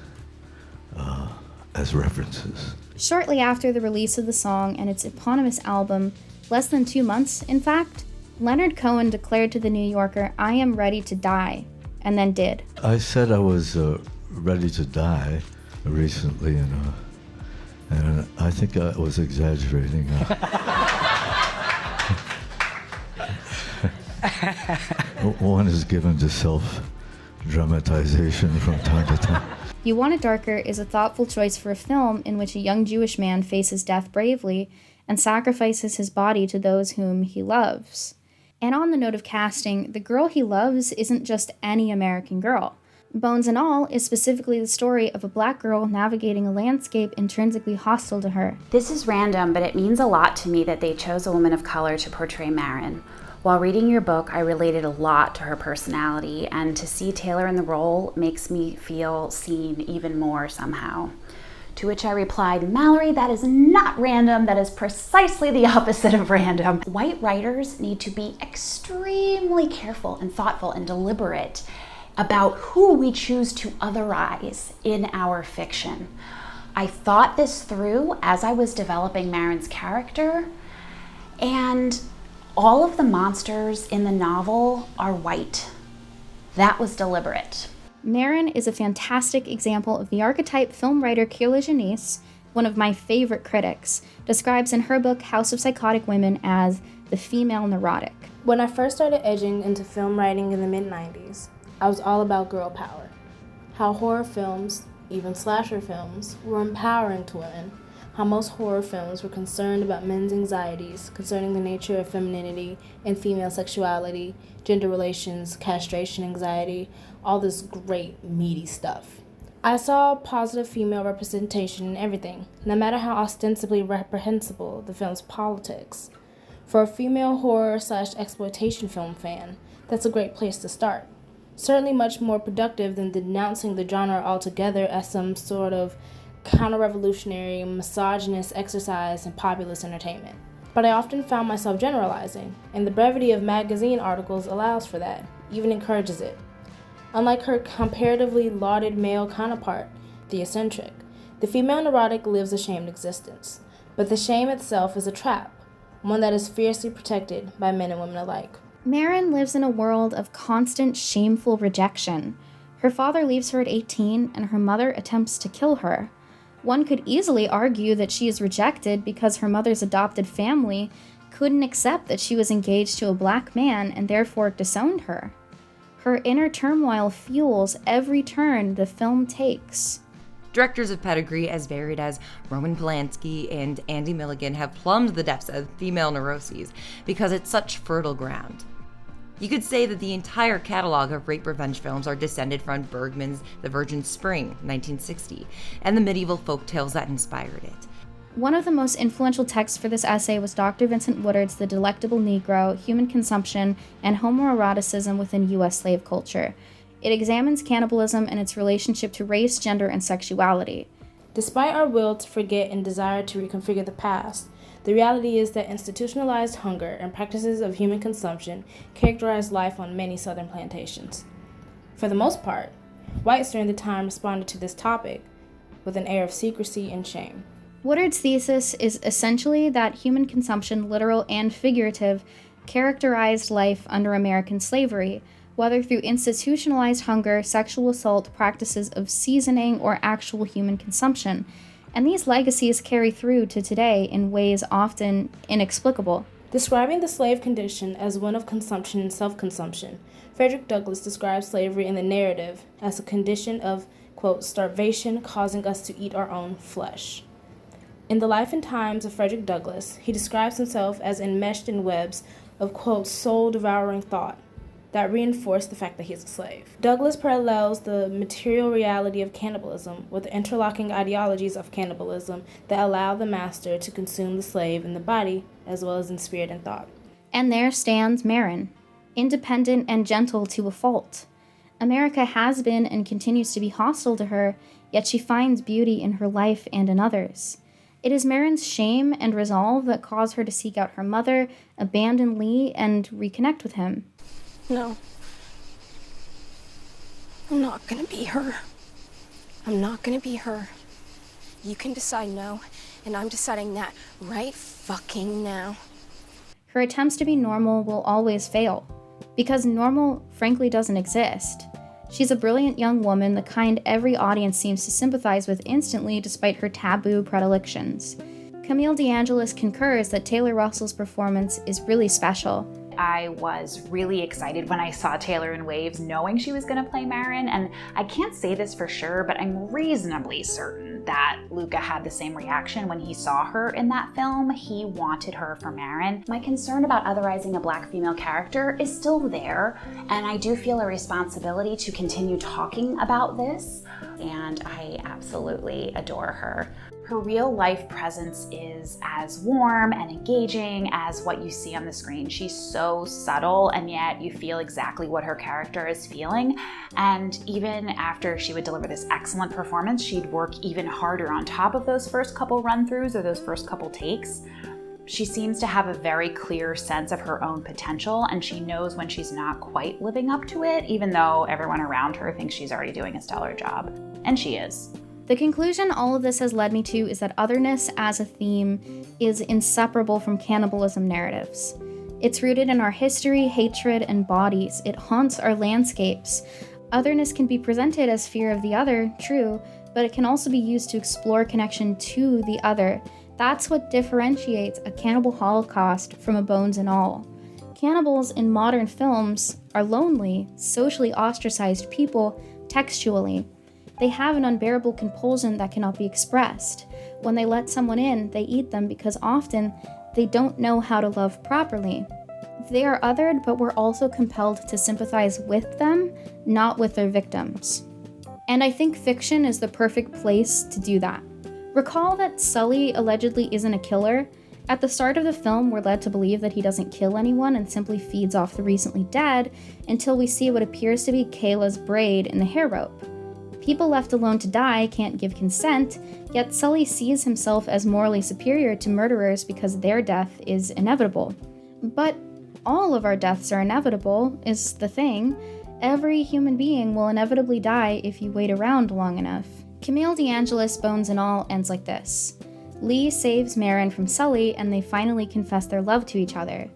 S26: as references.
S2: Shortly after the release of the song and its eponymous album, less than 2 months, in fact, Leonard Cohen declared to The New Yorker, "I am ready to die," and then did.
S26: I said I was ready to die recently, and I think I was exaggerating. One is given to self-dramatization from time to time.
S2: You Want It Darker is a thoughtful choice for a film in which a young Jewish man faces death bravely and sacrifices his body to those whom he loves. And on the note of casting, the girl he loves isn't just any American girl. Bones and All is specifically the story of a black girl navigating a landscape intrinsically hostile to her.
S10: This is random, but it means a lot to me that they chose a woman of color to portray Marin. While reading your book, I related a lot to her personality, and to see Taylor in the role makes me feel seen even more somehow. To which I replied, Mallory, that is not random. That is precisely the opposite of random. White writers need to be extremely careful and thoughtful and deliberate about who we choose to otherize in our fiction. I thought this through as I was developing Marin's character, and all of the monsters in the novel are white. That was deliberate.
S2: Marin is a fantastic example of the archetype film writer Kier-La Janice, one of my favorite critics, describes in her book House of Psychotic Women as the female neurotic.
S6: When I first started edging into film writing in the mid-90s, I was all about girl power. How horror films, even slasher films, were empowering to women. How most horror films were concerned about men's anxieties concerning the nature of femininity and female sexuality, gender relations, castration anxiety, all this great, meaty stuff. I saw positive female representation in everything, no matter how ostensibly reprehensible the film's politics. For a female horror/exploitation film fan, that's a great place to start. Certainly much more productive than denouncing the genre altogether as some sort of counter-revolutionary, misogynist exercise in populist entertainment. But I often found myself generalizing, and the brevity of magazine articles allows for that, even encourages it. Unlike her comparatively lauded male counterpart, the eccentric, the female neurotic lives a shamed existence. But the shame itself is a trap, one that is fiercely protected by men and women alike.
S2: Marin lives in a world of constant shameful rejection. Her father leaves her at 18, and her mother attempts to kill her. One could easily argue that she is rejected because her mother's adopted family couldn't accept that she was engaged to a black man and therefore disowned her. Her inner turmoil fuels every turn the film takes.
S5: Directors of pedigree as varied as Roman Polanski and Andy Milligan have plumbed the depths of female neuroses because it's such fertile ground. You could say that the entire catalog of rape revenge films are descended from Bergman's The Virgin Spring, 1960, and the medieval folktales that inspired it.
S2: One of the most influential texts for this essay was Dr. Vincent Woodard's The Delectable Negro, Human Consumption, and Homoeroticism Within U.S. Slave Culture. It examines cannibalism and its relationship to race, gender, and sexuality.
S6: Despite our will to forget and desire to reconfigure the past, the reality is that institutionalized hunger and practices of human consumption characterize life on many southern plantations. For the most part, whites during the time responded to this topic with an air of secrecy and shame.
S2: Woodard's thesis is essentially that human consumption, literal and figurative, characterized life under American slavery, whether through institutionalized hunger, sexual assault, practices of seasoning, or actual human consumption. And these legacies carry through to today in ways often inexplicable.
S6: Describing the slave condition as one of consumption and self-consumption, Frederick Douglass describes slavery in the narrative as a condition of, quote, starvation causing us to eat our own flesh. In the life and times of Frederick Douglass, he describes himself as enmeshed in webs of, quote, soul-devouring thought that reinforce the fact that he is a slave. Douglass parallels the material reality of cannibalism with the interlocking ideologies of cannibalism that allow the master to consume the slave in the body as well as in spirit and thought.
S2: And there stands Marin, independent and gentle to a fault. America has been and continues to be hostile to her, yet she finds beauty in her life and in others. It is Marin's shame and resolve that cause her to seek out her mother, abandon Lee, and reconnect with him.
S9: No. I'm not gonna be her. I'm not gonna be her. You can decide no, and I'm deciding that right fucking now.
S2: Her attempts to be normal will always fail, because normal frankly doesn't exist. She's a brilliant young woman, the kind every audience seems to sympathize with instantly despite her taboo predilections. Camille DeAngelis concurs that Taylor Russell's performance is really special.
S10: I was really excited when I saw Taylor in Waves, knowing she was going to play Marin, and I can't say this for sure, but I'm reasonably certain that Luca had the same reaction when he saw her in that film. He wanted her for Marin. My concern about otherizing a Black female character is still there, and I do feel a responsibility to continue talking about this, and I absolutely adore her. Her real life presence is as warm and engaging as what you see on the screen. She's so subtle, and yet you feel exactly what her character is feeling. And even after she would deliver this excellent performance, she'd work even harder on top of those first couple run-throughs or those first couple takes. She seems to have a very clear sense of her own potential, and she knows when she's not quite living up to it, even though everyone around her thinks she's already doing a stellar job. And she is.
S2: The conclusion all of this has led me to is that otherness as a theme is inseparable from cannibalism narratives. It's rooted in our history, hatred, and bodies. It haunts our landscapes. Otherness can be presented as fear of the other, true, but it can also be used to explore connection to the other. That's what differentiates a cannibal holocaust from a Bones and All. Cannibals in modern films are lonely, socially ostracized people textually. They have an unbearable compulsion that cannot be expressed. When they let someone in, they eat them because often they don't know how to love properly. They are othered, but we're also compelled to sympathize with them, not with their victims. And I think fiction is the perfect place to do that. Recall that Sully allegedly isn't a killer. At the start of the film, we're led to believe that he doesn't kill anyone and simply feeds off the recently dead until we see what appears to be Kayla's braid in the hair rope. People left alone to die can't give consent, yet Sully sees himself as morally superior to murderers because their death is inevitable. But all of our deaths are inevitable, is the thing. Every human being will inevitably die if you wait around long enough. Camille DeAngelis' Bones and All ends like this. Lee saves Marin from Sully, and they finally confess their love to each other.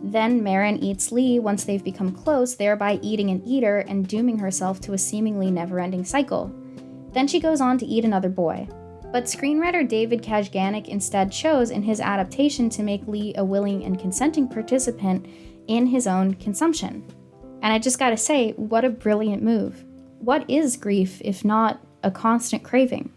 S2: Then Marin eats Lee once they've become close, thereby eating an eater and dooming herself to a seemingly never-ending cycle. Then she goes on to eat another boy. But screenwriter David Kajganik instead chose in his adaptation to make Lee a willing and consenting participant in his own consumption. And I just gotta say, what a brilliant move. What is grief if not a constant craving?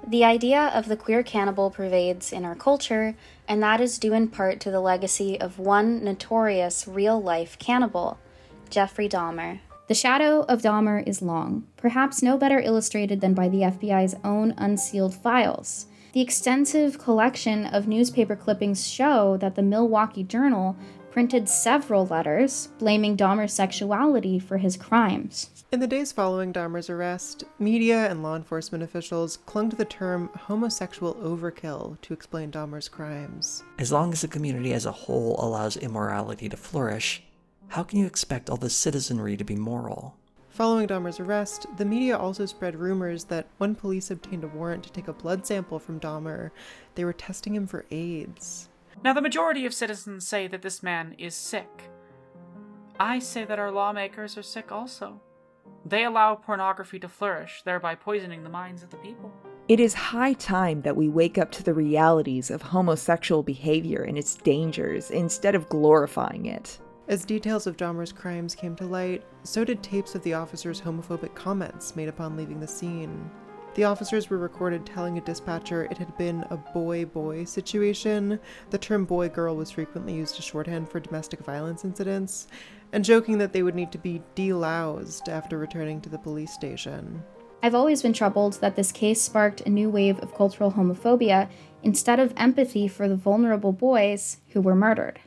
S2: The idea of the queer cannibal pervades in our culture, and that is due in part to the legacy of one notorious real-life cannibal, Jeffrey Dahmer. The shadow of Dahmer is long, perhaps no better illustrated than by the FBI's own unsealed files. The extensive collection of newspaper clippings show that the Milwaukee Journal printed several letters blaming Dahmer's sexuality for his crimes.
S11: In the days following Dahmer's arrest, media and law enforcement officials clung to the term homosexual overkill to explain Dahmer's crimes.
S22: As long as the community as a whole allows immorality to flourish, how can you expect all the citizenry to be moral?
S11: Following Dahmer's arrest, the media also spread rumors that when police obtained a warrant to take a blood sample from Dahmer, they were testing him for AIDS.
S12: Now, the majority of citizens say that this man is sick. I say that our lawmakers are sick also. They allow pornography to flourish, thereby poisoning the minds of the people.
S17: It is high time that we wake up to the realities of homosexual behavior and its dangers instead of glorifying it.
S11: As details of Dahmer's crimes came to light, so did tapes of the officers' homophobic comments made upon leaving the scene. The officers were recorded telling a dispatcher it had been a boy-boy situation. The term boy-girl was frequently used as shorthand for domestic violence incidents, and joking that they would need to be deloused after returning to the police station.
S2: I've always been troubled that this case sparked a new wave of cultural homophobia instead of empathy for the vulnerable boys who were murdered.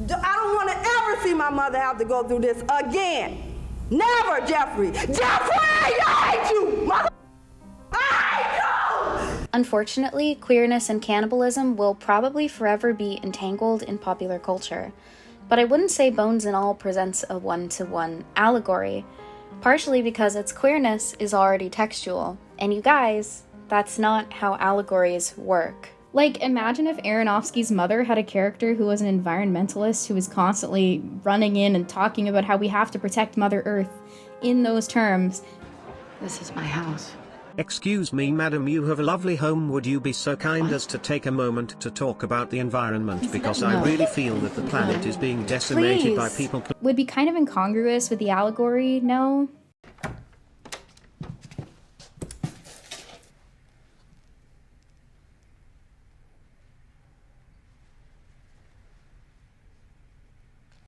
S13: I don't want to ever see my mother have to go through this again. Never, Jeffrey! Jeffrey! I hate you!
S2: Unfortunately, queerness and cannibalism will probably forever be entangled in popular culture. But I wouldn't say Bones and All presents a one-to-one allegory, partially because its queerness is already textual. And you guys, that's not how allegories work. Like, imagine if Aronofsky's mother had a character who was an environmentalist who was constantly running in and talking about how we have to protect Mother Earth in those terms.
S15: This is my house.
S14: Excuse me, madam, you have a lovely home. Would you be so kind as to take a moment to talk about the environment? Because I really feel that the planet is being decimated by people.
S2: Would be kind of incongruous with the allegory, no?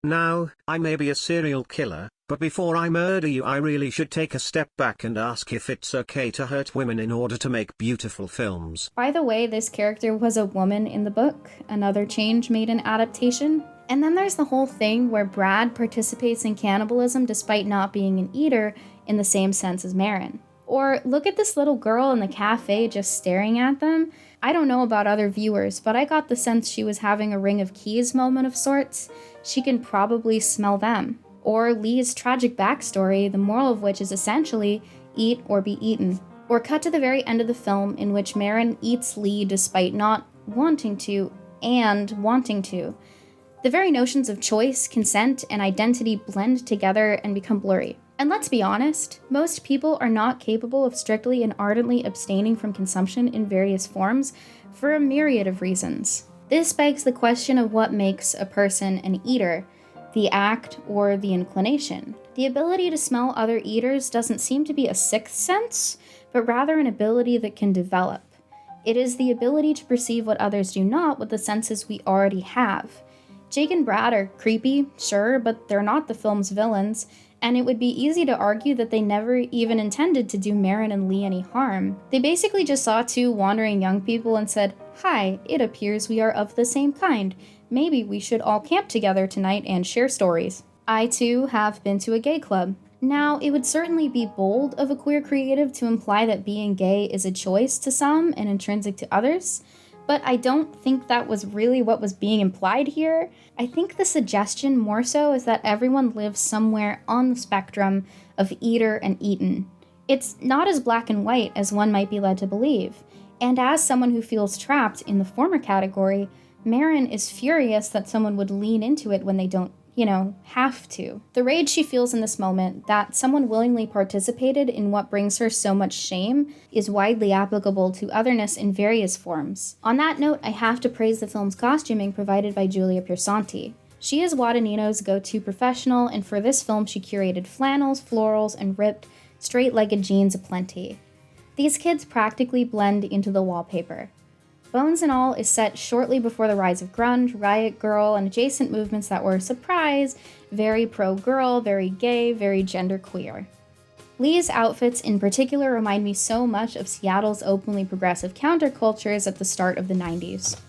S14: Now, I may be a serial killer, but before I murder you I really should take a step back and ask if it's okay to hurt women in order to make beautiful films.
S2: By the way, this character was a woman in the book, another change made in adaptation. And then there's the whole thing where Brad participates in cannibalism despite not being an eater in the same sense as Marin. Or look at this little girl in the cafe just staring at them. I don't know about other viewers, but I got the sense she was having a Ring of Keys moment of sorts. She can probably smell them. Or Lee's tragic backstory, the moral of which is essentially eat or be eaten. Or cut to the very end of the film in which Marin eats Lee despite not wanting to and wanting to. The very notions of choice, consent, and identity blend together and become blurry. And let's be honest, most people are not capable of strictly and ardently abstaining from consumption in various forms for a myriad of reasons. This begs the question of what makes a person an eater, the act or the inclination. The ability to smell other eaters doesn't seem to be a sixth sense, but rather an ability that can develop. It is the ability to perceive what others do not with the senses we already have. Jake and Brad are creepy, sure, but they're not the film's villains, and it would be easy to argue that they never even intended to do Marin and Lee any harm. They basically just saw two wandering young people and said, "Hi, it appears we are of the same kind. Maybe we should all camp together tonight and share stories." I, too, have been to a gay club. Now, it would certainly be bold of a queer creative to imply that being gay is a choice to some and intrinsic to others, but I don't think that was really what was being implied here. I think the suggestion more so is that everyone lives somewhere on the spectrum of eater and eaten. It's not as black and white as one might be led to believe, and as someone who feels trapped in the former category, Marin is furious that someone would lean into it when they don't, have to. The rage she feels in this moment, that someone willingly participated in what brings her so much shame, is widely applicable to otherness in various forms. On that note, I have to praise the film's costuming provided by Giulia Piersanti. She is Guadagnino's go-to professional, and for this film she curated flannels, florals, and ripped, straight-legged jeans aplenty. These kids practically blend into the wallpaper. Bones and All is set shortly before the rise of grunge, riot girl, and adjacent movements that were, surprise, very pro-girl, very gay, very genderqueer. Lee's outfits in particular remind me so much of Seattle's openly progressive countercultures at the start of the 90s.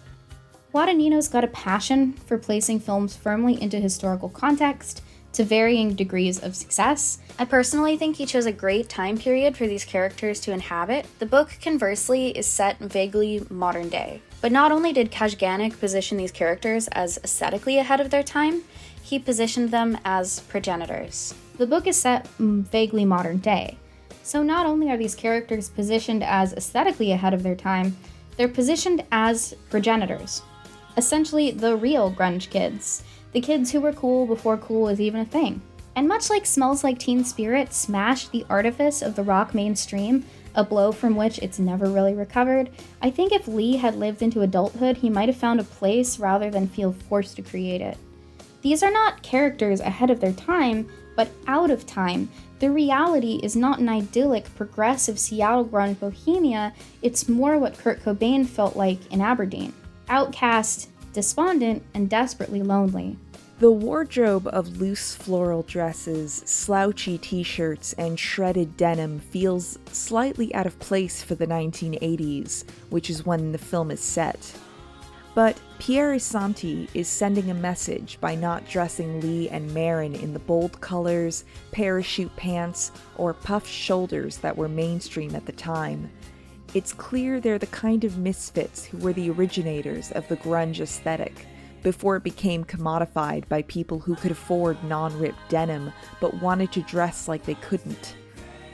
S2: Guadagnino's got a passion for placing films firmly into historical context, to varying degrees of success. I personally think he chose a great time period for these characters to inhabit. The book, conversely, is set vaguely modern day. But not only did Kajganik position these characters as aesthetically ahead of their time, he positioned them as progenitors. The book is set vaguely modern day. So not only are these characters positioned as aesthetically ahead of their time, they're positioned as progenitors. Essentially, the real grunge kids. The kids who were cool before cool was even a thing. And much like Smells Like Teen Spirit smashed the artifice of the rock mainstream, a blow from which it's never really recovered, I think if Lee had lived into adulthood, he might have found a place rather than feel forced to create it. These are not characters ahead of their time, but out of time. The reality is not an idyllic, progressive Seattle grunge bohemia, it's more what Kurt Cobain felt like in Aberdeen. Outcast, despondent, and desperately lonely.
S17: The wardrobe of loose floral dresses, slouchy t-shirts, and shredded denim feels slightly out of place for the 1980s, which is when the film is set. But Piersanti is sending a message by not dressing Lee and Marin in the bold colors, parachute pants, or puffed shoulders that were mainstream at the time. It's clear they're the kind of misfits who were the originators of the grunge aesthetic, before it became commodified by people who could afford non-ripped denim but wanted to dress like they couldn't.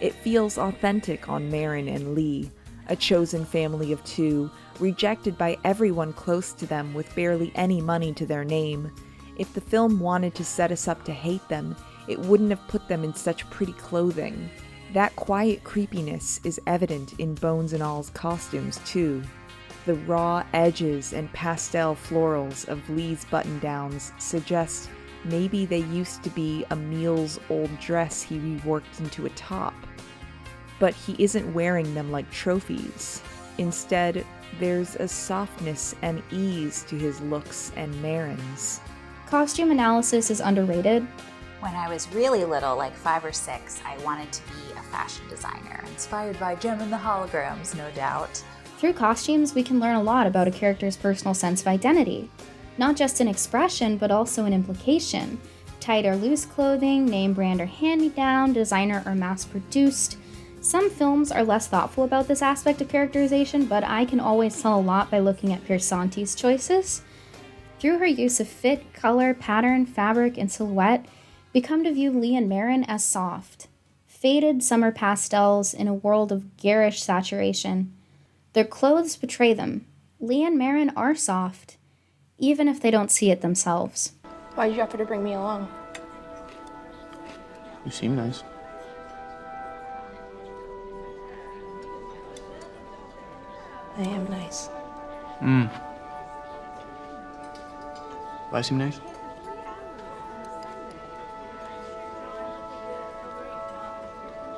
S17: It feels authentic on Marin and Lee, a chosen family of two, rejected by everyone close to them with barely any money to their name. If the film wanted to set us up to hate them, it wouldn't have put them in such pretty clothing. That quiet creepiness is evident in Bones and All's costumes, too. The raw edges and pastel florals of Lee's button-downs suggest maybe they used to be Emil's old dress he reworked into a top. But he isn't wearing them like trophies. Instead, there's a softness and ease to his looks and Marin's.
S2: Costume analysis is underrated.
S10: When I was really little, like 5 or 6, I wanted to be a fashion designer, inspired by Gem and the Holograms, no doubt.
S2: Through costumes, we can learn a lot about a character's personal sense of identity. Not just an expression, but also an implication. Tight or loose clothing, name brand or hand-me-down, designer or mass-produced. Some films are less thoughtful about this aspect of characterization, but I can always tell a lot by looking at Piersanti's choices. Through her use of fit, color, pattern, fabric, and silhouette, we come to view Lee and Marin as soft. Faded summer pastels in a world of garish saturation. Their clothes betray them. Lee and Marin are soft, even if they don't see it themselves.
S9: Why did you offer to bring me along?
S3: You seem nice.
S9: I am nice.
S3: Do I seem nice?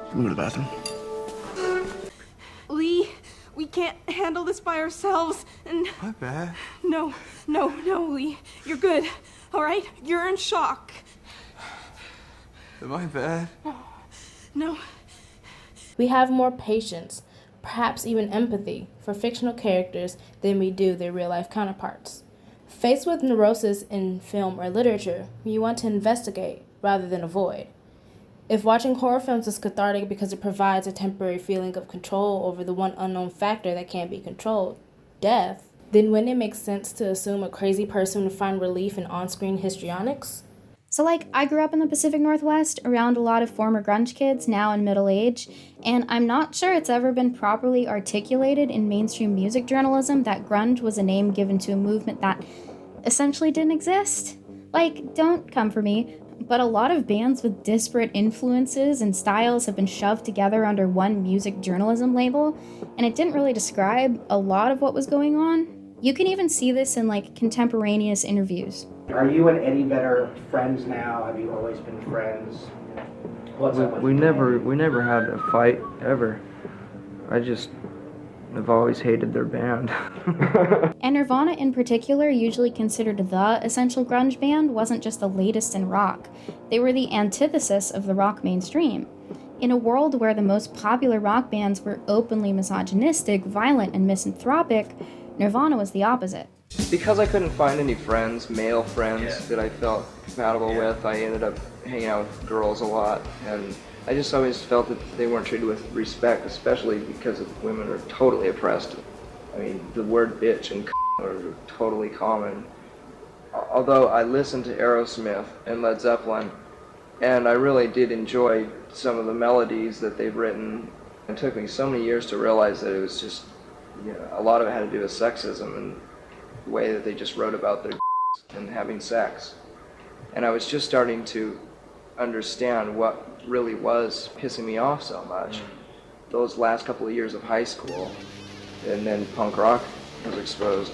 S3: Can we go to the bathroom?
S9: Lee, we can't handle this by ourselves, and...
S3: My bad.
S9: No, Lee. You're good, all right? You're in shock.
S3: Am I bad?
S9: No.
S6: We have more patience, perhaps even empathy, for fictional characters than we do their real-life counterparts. Faced with neurosis in film or literature, you want to investigate rather than avoid. If watching horror films is cathartic because it provides a temporary feeling of control over the one unknown factor that can't be controlled, death, then wouldn't it make sense to assume a crazy person would find relief in on-screen histrionics?
S2: So I grew up in the Pacific Northwest around a lot of former grunge kids, now in middle age, and I'm not sure it's ever been properly articulated in mainstream music journalism that grunge was a name given to a movement that essentially didn't exist. Don't come for me, but a lot of bands with disparate influences and styles have been shoved together under one music journalism label, and it didn't really describe a lot of what was going on. You can even see this in contemporaneous interviews.
S15: Are you and Eddie better friends now? Have you always been friends? What's up with
S16: we never had a fight ever. I've always hated their band.
S2: And Nirvana in particular, usually considered the essential grunge band, wasn't just the latest in rock. They were the antithesis of the rock mainstream. In a world where the most popular rock bands were openly misogynistic, violent, and misanthropic, Nirvana was the opposite.
S16: Because I couldn't find any friends, male friends, that I felt compatible with, I ended up hanging out with girls a lot, and I just always felt that they weren't treated with respect, especially because women are totally oppressed. I mean, the word bitch and are totally common. Although I listened to Aerosmith and Led Zeppelin, and I really did enjoy some of the melodies that they've written. It took me so many years to realize that it was just, a lot of it had to do with sexism and the way that they just wrote about their and having sex. And I was just starting to understand what really was pissing me off so much. Those last couple of years of high school, and then punk rock was exposed,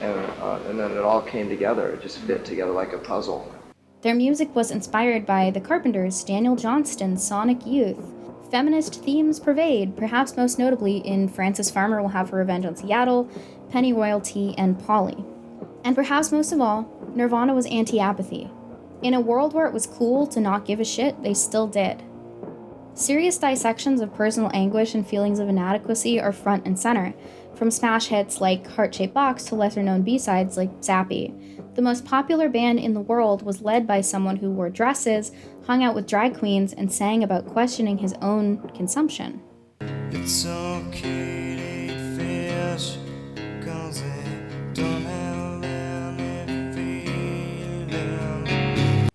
S16: and then it all came together. It just fit together like a puzzle.
S2: Their music was inspired by The Carpenters, Daniel Johnston, Sonic Youth. Feminist themes pervade, perhaps most notably in Frances Farmer Will Have Her Revenge on Seattle, Penny Royalty, and Polly. And perhaps most of all, Nirvana was anti-apathy. In a world where it was cool to not give a shit, they still did. Serious dissections of personal anguish and feelings of inadequacy are front and center, from smash hits like Heart-Shaped Box to lesser-known B-sides like Zappy. The most popular band in the world was led by someone who wore dresses, hung out with drag queens, and sang about questioning his own consumption.
S18: It's okay to eat fish, 'cause they don't have any feeling.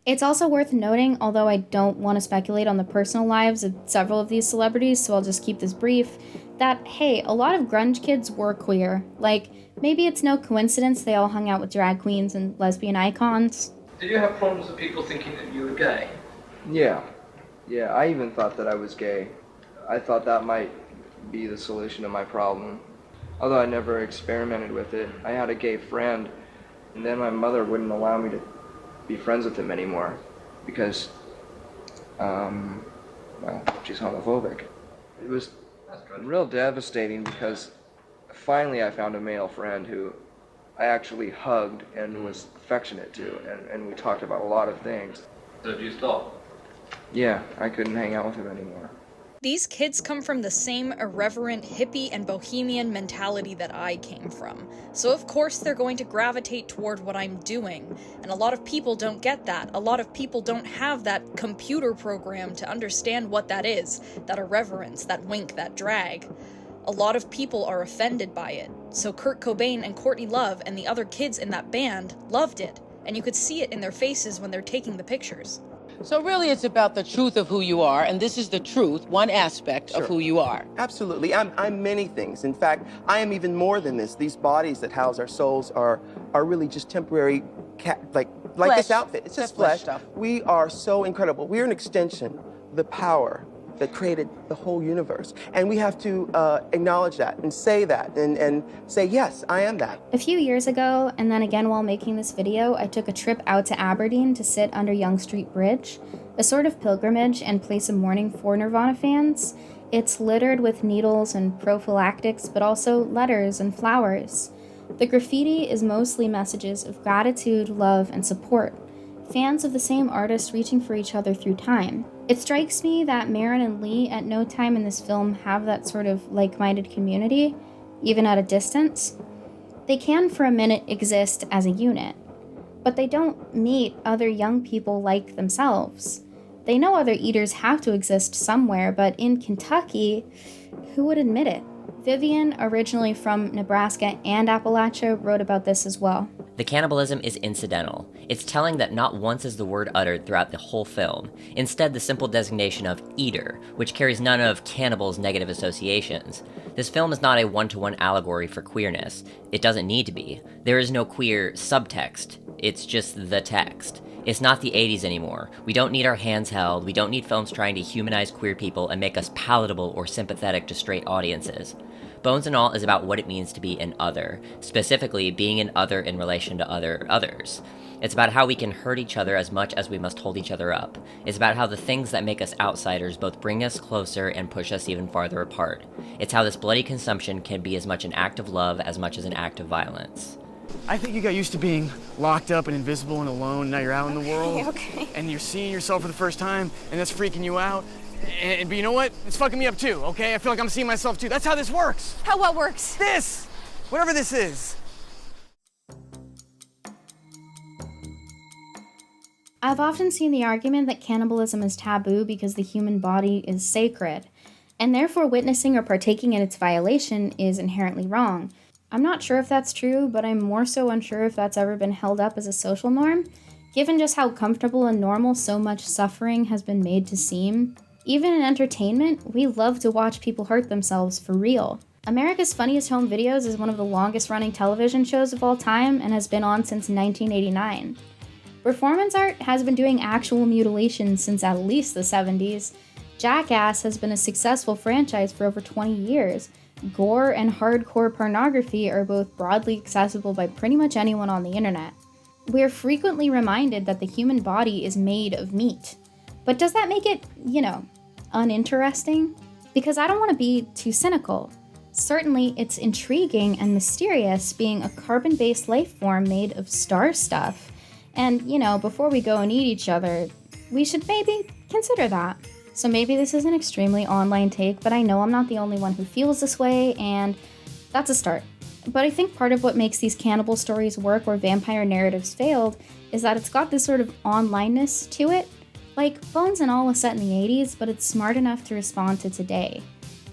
S2: It's also worth noting, although I don't want to speculate on the personal lives of several of these celebrities, so I'll just keep this brief, that, hey, a lot of grunge kids were queer. Maybe it's no coincidence they all hung out with drag queens and lesbian icons.
S16: Did you have problems with people thinking that you were gay? Yeah, I even thought that I was gay. I thought that might be the solution to my problem. Although I never experimented with it, I had a gay friend, and then my mother wouldn't allow me to be friends with him anymore because, well, she's homophobic. It was real devastating because finally I found a male friend who I actually hugged and was affectionate to, and we talked about a lot of things.
S4: So did you stop?
S16: Yeah, I couldn't hang out with him anymore.
S7: These kids come from the same irreverent, hippie, and bohemian mentality that I came from. So of course they're going to gravitate toward what I'm doing. And a lot of people don't get that. A lot of people don't have that computer program to understand what that is. That irreverence, that wink, that drag. A lot of people are offended by it. So Kurt Cobain and Courtney Love and the other kids in that band loved it. And you could see it in their faces when they're taking the pictures.
S19: So really it's about the truth of who you are, and this is the truth, one aspect of who you are.
S20: Absolutely. I'm many things. In fact, I am even more than this. These bodies that house our souls are really just temporary, like this outfit. It's just flesh. Stuff. We are so incredible. We're an extension of the power that created the whole universe. And we have to acknowledge that and say that and say, yes, I am that.
S2: A few years ago, and then again while making this video, I took a trip out to Aberdeen to sit under Yonge Street Bridge, a sort of pilgrimage and place of mourning for Nirvana fans. It's littered with needles and prophylactics, but also letters and flowers. The graffiti is mostly messages of gratitude, love, and support. Fans of the same artist reaching for each other through time. It strikes me that Maren and Lee at no time in this film have that sort of like-minded community, even at a distance. They can for a minute exist as a unit, but they don't meet other young people like themselves. They know other eaters have to exist somewhere, but in Kentucky, who would admit it? Vivian, originally from Nebraska and Appalachia, wrote about this as well.
S21: The cannibalism is incidental. It's telling that not once is the word uttered throughout the whole film. Instead, the simple designation of eater, which carries none of cannibal's negative associations. This film is not a one-to-one allegory for queerness. It doesn't need to be. There is no queer subtext. It's just the text. It's not the 80s anymore. We don't need our hands held. We don't need films trying to humanize queer people and make us palatable or sympathetic to straight audiences. Bones and All is about what it means to be an other, specifically being an other in relation to others. It's about how we can hurt each other as much as we must hold each other up. It's about how the things that make us outsiders both bring us closer and push us even farther apart. It's how this bloody consumption can be as much an act of love as much as an act of violence.
S23: I think you got used to being locked up and invisible and alone. Now you're out in the world.
S9: Okay.
S23: And you're seeing yourself for the first time, and that's freaking you out. But you know what? It's fucking me up too, okay? I feel like I'm seeing myself too. That's how this works.
S9: How what works?
S23: This! Whatever this is.
S2: I've often seen the argument that cannibalism is taboo because the human body is sacred, and therefore witnessing or partaking in its violation is inherently wrong. I'm not sure if that's true, but I'm more so unsure if that's ever been held up as a social norm, given just how comfortable and normal so much suffering has been made to seem. Even in entertainment, we love to watch people hurt themselves for real. America's Funniest Home Videos is one of the longest-running television shows of all time and has been on since 1989. Performance art has been doing actual mutilation since at least the 70s. Jackass has been a successful franchise for over 20 years. Gore and hardcore pornography are both broadly accessible by pretty much anyone on the internet. We are frequently reminded that the human body is made of meat. But does that make it, uninteresting? Because I don't want to be too cynical. Certainly, it's intriguing and mysterious being a carbon-based life form made of star stuff. And, before we go and eat each other, we should maybe consider that. So maybe this is an extremely online take, but I know I'm not the only one who feels this way, and that's a start. But I think part of what makes these cannibal stories work or vampire narratives failed is that it's got this sort of onlineness to it. Like, Bones and All was set in the 80s, but it's smart enough to respond to today.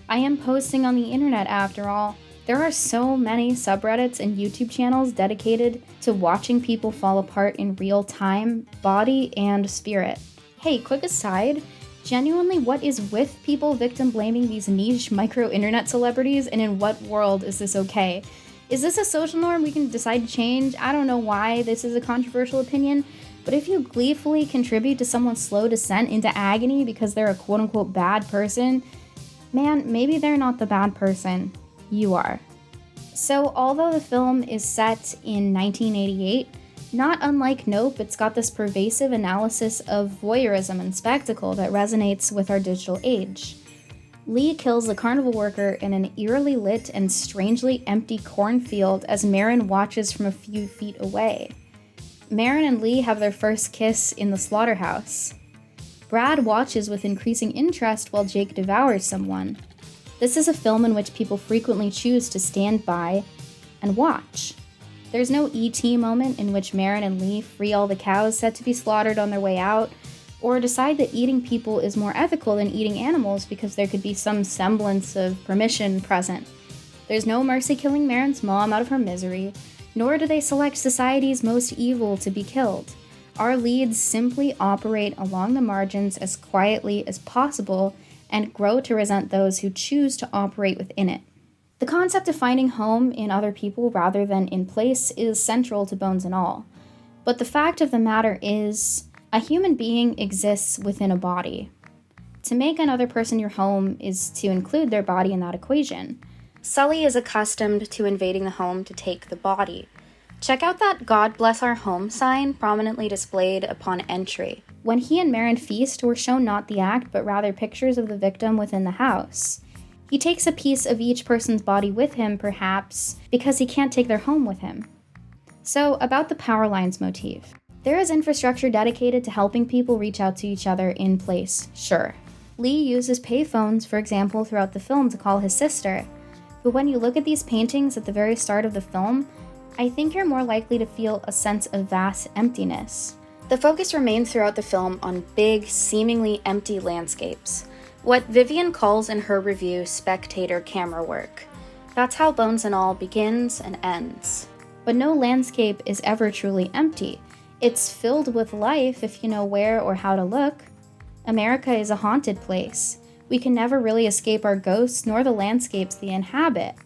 S2: I am posting on the internet after all. There are so many subreddits and YouTube channels dedicated to watching people fall apart in real time, body and spirit. Hey, quick aside, genuinely, what is with people victim blaming these niche micro-internet celebrities, and in what world is this okay? Is this a social norm we can decide to change? I don't know why this is a controversial opinion, but if you gleefully contribute to someone's slow descent into agony because they're a quote-unquote bad person, man, maybe they're not the bad person. You are. So although the film is set in 1988, not unlike Nope, it's got this pervasive analysis of voyeurism and spectacle that resonates with our digital age. Lee kills the carnival worker in an eerily lit and strangely empty cornfield as Marin watches from a few feet away. Marin and Lee have their first kiss in the slaughterhouse. Brad watches with increasing interest while Jake devours someone. This is a film in which people frequently choose to stand by and watch. There's no E.T. moment in which Marin and Lee free all the cows set to be slaughtered on their way out, or decide that eating people is more ethical than eating animals because there could be some semblance of permission present. There's no mercy killing Marin's mom out of her misery, nor do they select society's most evil to be killed. Our leads simply operate along the margins as quietly as possible and grow to resent those who choose to operate within it. The concept of finding home in other people rather than in place is central to Bones and All. But the fact of the matter is, a human being exists within a body. To make another person your home is to include their body in that equation. Sully is accustomed to invading the home to take the body. Check out that God Bless Our Home sign prominently displayed upon entry. When he and Marin feast, we're shown not the act, but rather pictures of the victim within the house. He takes a piece of each person's body with him, perhaps, because he can't take their home with him. So, about the power lines motif. There is infrastructure dedicated to helping people reach out to each other in place, sure. Lee uses payphones, for example, throughout the film to call his sister. But when you look at these paintings at the very start of the film, I think you're more likely to feel a sense of vast emptiness. The focus remains throughout the film on big, seemingly empty landscapes. What Vivian calls in her review spectator camera work. That's how Bones and All begins and ends. But no landscape is ever truly empty. It's filled with life if you know where or how to look. America is a haunted place. We can never really escape our ghosts nor the landscapes they inhabit.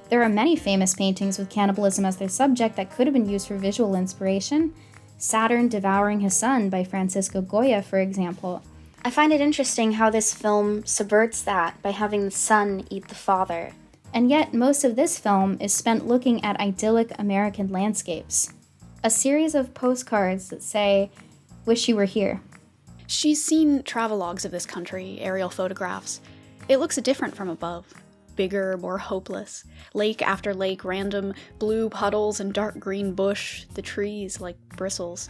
S2: There are many famous paintings with cannibalism as their subject that could have been used for visual inspiration. Saturn Devouring His Son by Francisco Goya, for example. I find it interesting how this film subverts that by having the son eat the father. And yet, most of this film is spent looking at idyllic American landscapes. A series of postcards that say, "Wish you were here."
S1: She's seen travelogues of this country, aerial photographs. It looks different from above. Bigger, more hopeless. Lake after lake, random blue puddles and dark green bush, the trees like bristles.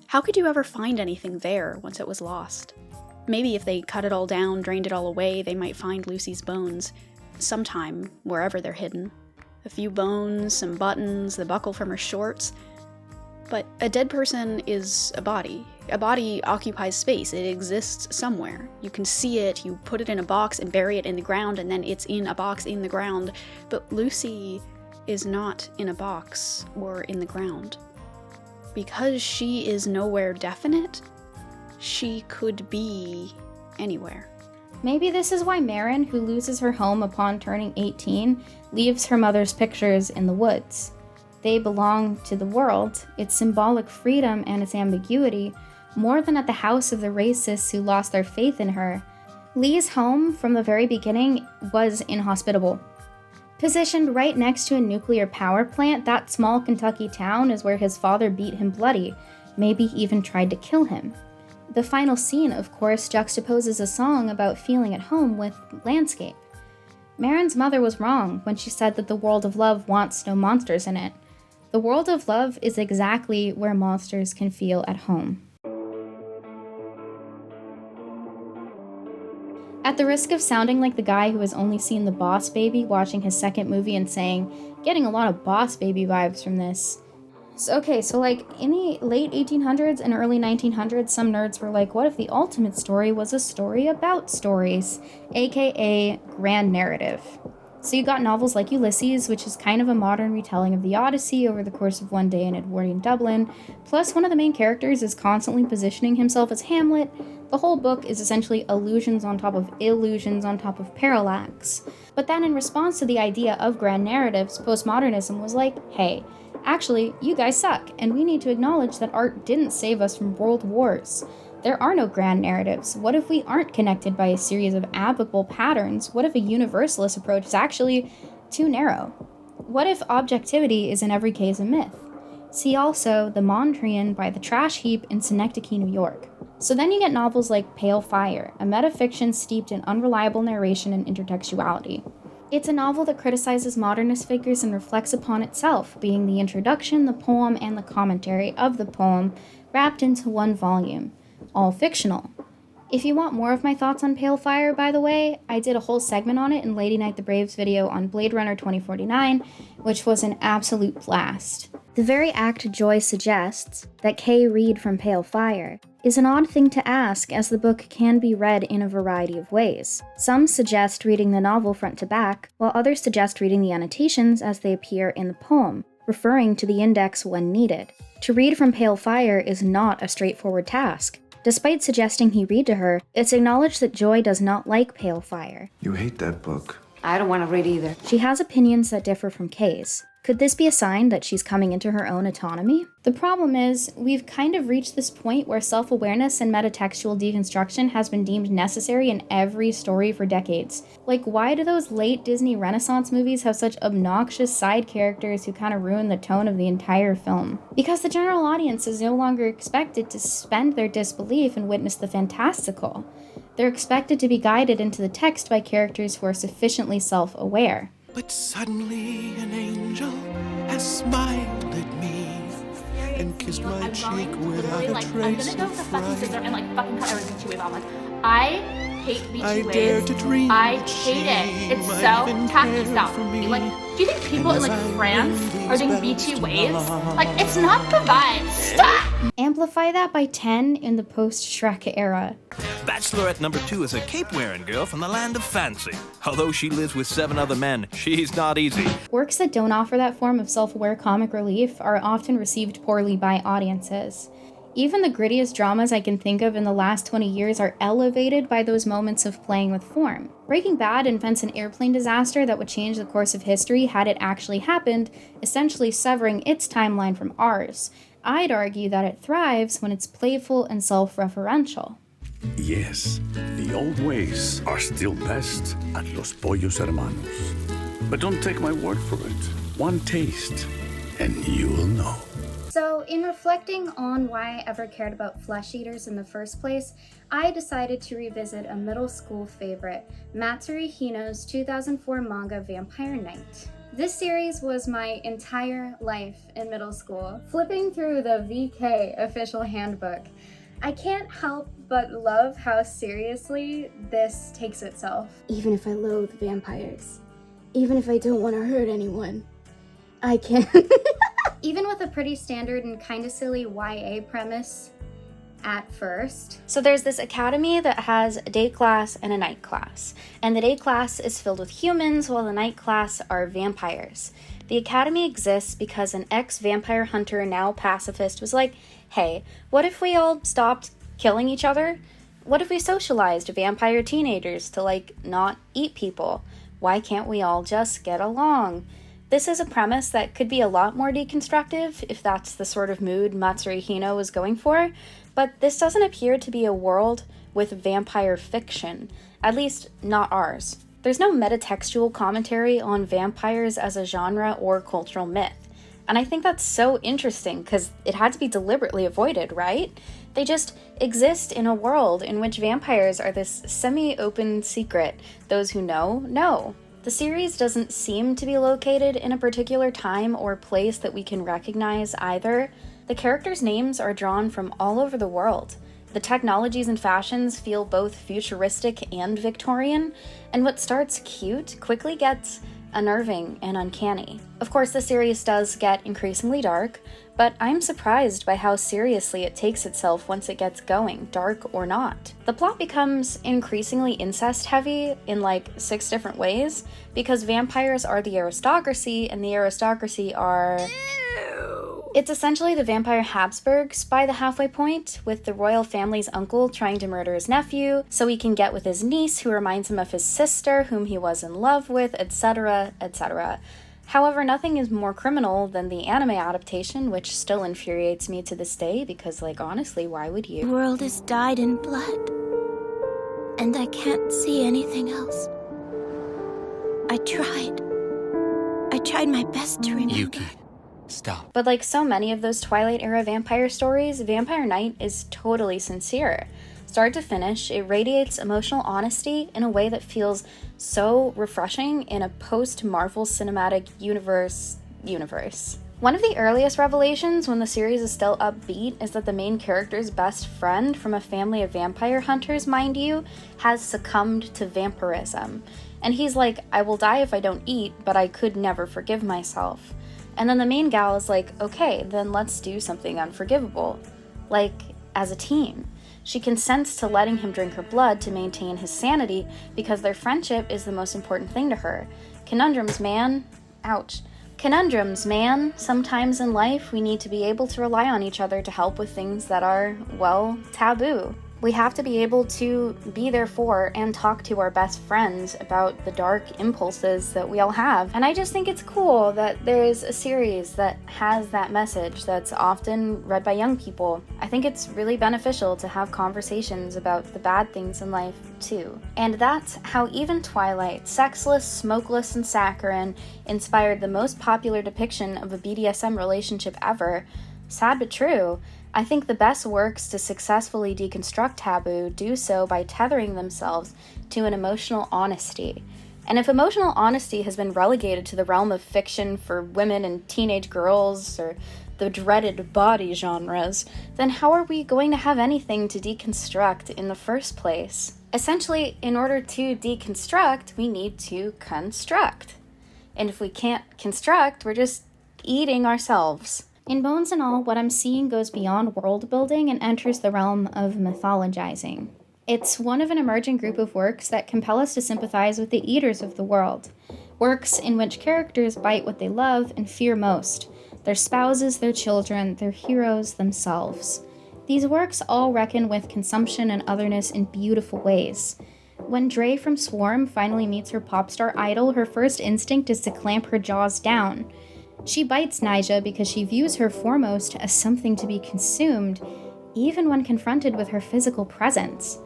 S1: How could you ever find anything there once it was lost? Maybe if they cut it all down, drained it all away, they might find Lucy's bones. Sometime, wherever they're hidden. A few bones, some buttons, the buckle from her shorts. But a dead person is a body. A body occupies space. It exists somewhere. You can see it, you put it in a box and bury it in the ground, and then it's in a box in the ground. But Lucy is not in a box or in the ground. Because she is nowhere definite, she could be anywhere.
S2: Maybe this is why Marin, who loses her home upon turning 18, leaves her mother's pictures in the woods. They belong to the world, its symbolic freedom and its ambiguity, more than at the house of the racists who lost their faith in her. Lee's home, from the very beginning, was inhospitable. Positioned right next to a nuclear power plant, that small Kentucky town is where his father beat him bloody, maybe even tried to kill him. The final scene, of course, juxtaposes a song about feeling at home with landscape. Marin's mother was wrong when she said that the world of love wants no monsters in it. The world of love is exactly where monsters can feel at home. At the risk of sounding like the guy who has only seen The Boss Baby watching his second movie and saying, getting a lot of Boss Baby vibes from this. So in the late 1800s and early 1900s, some nerds were like, what if the ultimate story was a story about stories, aka grand narrative? So you got novels like Ulysses, which is kind of a modern retelling of the Odyssey over the course of one day in Edwardian Dublin, plus one of the main characters is constantly positioning himself as Hamlet. The whole book is essentially illusions on top of illusions on top of parallax. But then in response to the idea of grand narratives, postmodernism was like, hey, actually, you guys suck, and we need to acknowledge that art didn't save us from world wars. There are no grand narratives. What if we aren't connected by a series of applicable patterns? What if a universalist approach is actually too narrow? What if objectivity is in every case a myth? See also The Mondrian by the Trash Heap in Synecdoche, New York. So then you get novels like Pale Fire, a metafiction steeped in unreliable narration and intertextuality. It's a novel that criticizes modernist figures and reflects upon itself, being the introduction, the poem, and the commentary of the poem wrapped into one volume, all fictional. If you want more of my thoughts on Pale Fire, by the way, I did a whole segment on it in LadyKnightTheBrave's video on Blade Runner 2049, which was an absolute blast. The very act Joy suggests, that Kay read from Pale Fire, is an odd thing to ask as the book can be read in a variety of ways. Some suggest reading the novel front to back, while others suggest reading the annotations as they appear in the poem, referring to the index when needed. To read from Pale Fire is not a straightforward task. Despite suggesting he read to her, it's acknowledged that Joy does not like Pale Fire.
S3: You hate that book.
S4: I don't want to read either.
S2: She has opinions that differ from Kay's. Could this be a sign that she's coming into her own autonomy? The problem is, we've kind of reached this point where self-awareness and metatextual deconstruction has been deemed necessary in every story for decades. Like, why do those late Disney Renaissance movies have such obnoxious side characters who kind of ruin the tone of the entire film? Because the general audience is no longer expected to suspend their disbelief and witness the fantastical. They're expected to be guided into the text by characters who are sufficiently self-aware.
S18: But suddenly an angel has smiled at me and kissed my cheek without a trace of fright.
S10: And fucking cut everything to wave. I'm like, I hate beachy
S18: I
S10: waves.
S18: dare to dream
S10: I
S18: that
S10: hate it. It's
S18: she
S10: so
S18: might even
S10: tacky
S18: care
S10: stuff.
S18: for me.
S10: Like, do you think people in France are doing beachy waves? Like, it's not the vibe. Stop!
S2: Amplify that by 10 in the post-Shrek era.
S5: Bachelorette number 2 is a cape-wearing girl from the land of fancy. Although she lives with 7 other men, she's not easy.
S2: Works that don't offer that form of self-aware comic relief are often received poorly by audiences. Even the grittiest dramas I can think of in the last 20 years are elevated by those moments of playing with form. Breaking Bad invents an airplane disaster that would change the course of history had it actually happened, essentially severing its timeline from ours. I'd argue that it thrives when it's playful and self-referential.
S8: Yes, the old ways are still best at Los Pollos Hermanos. But don't take my word for it. One taste, and you will know.
S2: So, in reflecting on why I ever cared about flesh eaters in the first place, I decided to revisit a middle school favorite, Matsuri Hino's 2004 manga Vampire Knight. This series was my entire life in middle school. Flipping through the VK official handbook, I can't help but love how seriously this takes itself.
S24: Even if I loathe vampires, even if I don't want to hurt anyone, I can.
S2: Even with a pretty standard and kinda silly YA premise at first. So there's this academy that has a day class and a night class. And the day class is filled with humans while the night class are vampires. The academy exists because an ex-vampire hunter, now pacifist, was like, hey, what if we all stopped killing each other? What if we socialized vampire teenagers to, not eat people? Why can't we all just get along? This is a premise that could be a lot more deconstructive if that's the sort of mood Matsuri Hino was going for, but this doesn't appear to be a world with vampire fiction, at least not ours. There's no metatextual commentary on vampires as a genre or cultural myth, and I think that's so interesting because it had to be deliberately avoided, right? They just exist in a world in which vampires are this semi-open secret. Those who know. The series doesn't seem to be located in a particular time or place that we can recognize either. The characters' names are drawn from all over the world. The technologies and fashions feel both futuristic and Victorian, and what starts cute quickly gets unnerving and uncanny. Of course, the series does get increasingly dark, but I'm surprised by how seriously it takes itself once it gets going, dark or not. The plot becomes increasingly incest-heavy in 6 different ways, because vampires are the aristocracy, and the aristocracy are... It's essentially the vampire Habsburgs by the halfway point, with the royal family's uncle trying to murder his nephew so he can get with his niece who reminds him of his sister whom he was in love with, etc., etc. However, nothing is more criminal than the anime adaptation, which still infuriates me to this day because, like, honestly, why would you?
S24: The world is dyed in blood, and I can't see anything else. I tried my best to remember.
S4: Yuki, stop.
S2: But like so many of those Twilight-era vampire stories, Vampire Knight is totally sincere. Start to finish, it radiates emotional honesty in a way that feels so refreshing in a post-Marvel Cinematic Universe. One of the earliest revelations when the series is still upbeat is that the main character's best friend from a family of vampire hunters, mind you, has succumbed to vampirism. And he's like, I will die if I don't eat, but I could never forgive myself. And then the main gal is like, okay, then let's do something unforgivable. Like, as a team. She consents to letting him drink her blood to maintain his sanity because their friendship is the most important thing to her. Conundrums, man. Ouch. Conundrums, man. Sometimes in life, we need to be able to rely on each other to help with things that are, well, taboo. We have to be able to be there for and talk to our best friends about the dark impulses that we all have. And I just think it's cool that there's a series that has that message that's often read by young people. I think it's really beneficial to have conversations about the bad things in life too. And that's how even Twilight, sexless, smokeless, and saccharine, inspired the most popular depiction of a BDSM relationship ever. Sad but true. I think the best works to successfully deconstruct taboo do so by tethering themselves to an emotional honesty. And if emotional honesty has been relegated to the realm of fiction for women and teenage girls, or the dreaded body genres, then how are we going to have anything to deconstruct in the first place? Essentially, in order to deconstruct, we need to construct. And if we can't construct, we're just eating ourselves. In Bones and All, what I'm seeing goes beyond world building and enters the realm of mythologizing. It's one of an emerging group of works that compel us to sympathize with the eaters of the world. Works in which characters bite what they love and fear most: their spouses, their children, their heroes themselves. These works all reckon with consumption and otherness in beautiful ways. When Dre from Swarm finally meets her pop star idol, her first instinct is to clamp her jaws down. She bites Nylijah because she views her foremost as something to be consumed, even when confronted with her physical presence.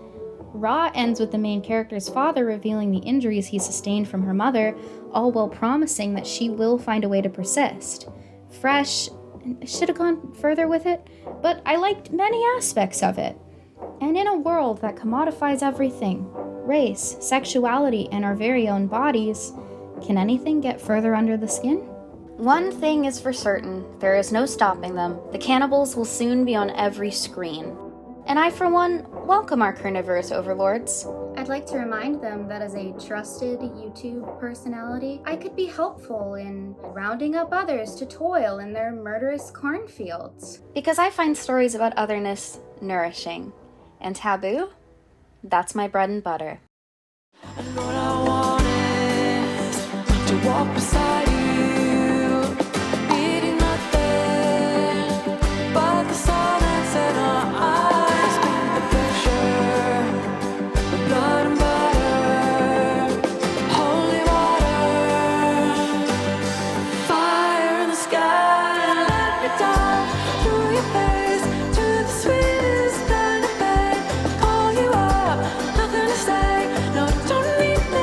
S2: Raw ends with the main character's father revealing the injuries he sustained from her mother, all while promising that she will find a way to persist. Fresh, should have gone further with it, but I liked many aspects of it. And in a world that commodifies everything, race, sexuality, and our very own bodies, can anything get further under the skin? One thing is for certain, there is no stopping them. The Cannibals will soon be on every screen. And I, for one, welcome our carnivorous overlords. I'd like to remind them that as a trusted YouTube personality, I could be helpful in rounding up others to toil in their murderous cornfields. Because I find stories about otherness nourishing. And taboo? That's my bread and butter.
S18: And what I want is to walk beside you. Nothing to say, no, don't need me.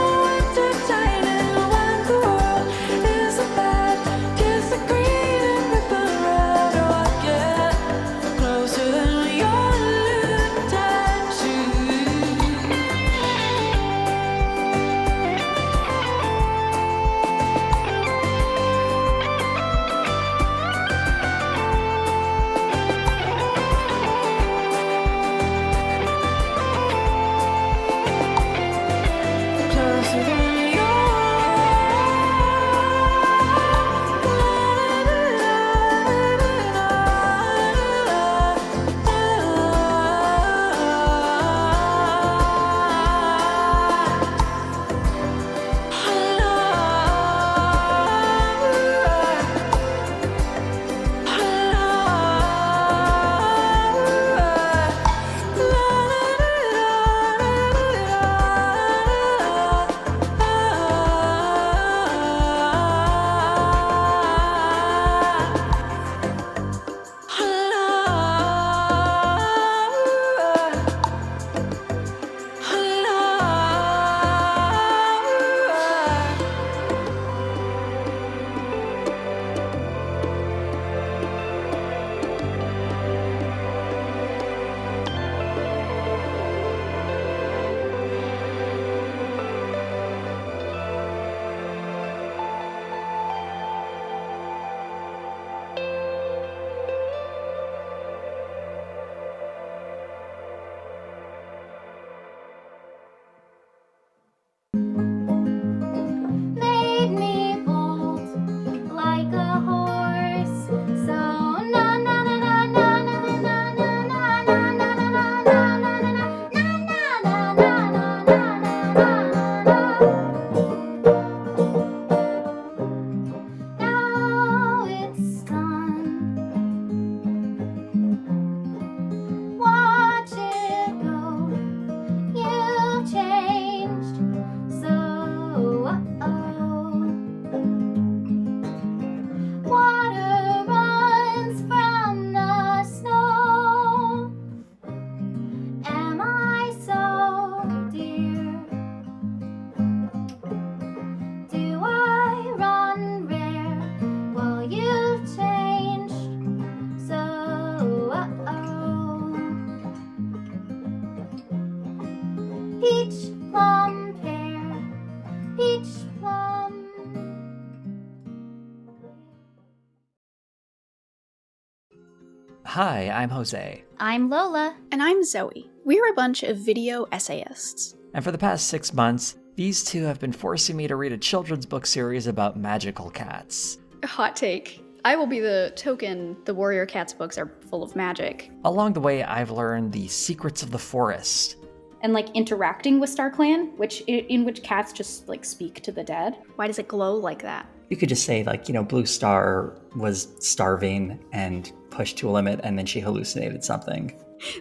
S4: Hi, I'm Jose.
S2: I'm Lola.
S1: And I'm Zoe. We're a bunch of video essayists.
S4: And for the past 6 months, these two have been forcing me to read a children's book series about magical cats.
S1: Hot take. I will be the token the warrior cats books are full of magic.
S4: Along the way, I've learned the secrets of the forest.
S2: And like interacting with StarClan, in which cats just like speak to the dead.
S1: Why does it glow like that?
S11: You could just say like, Blue Star was starving and pushed to a limit and then she hallucinated something.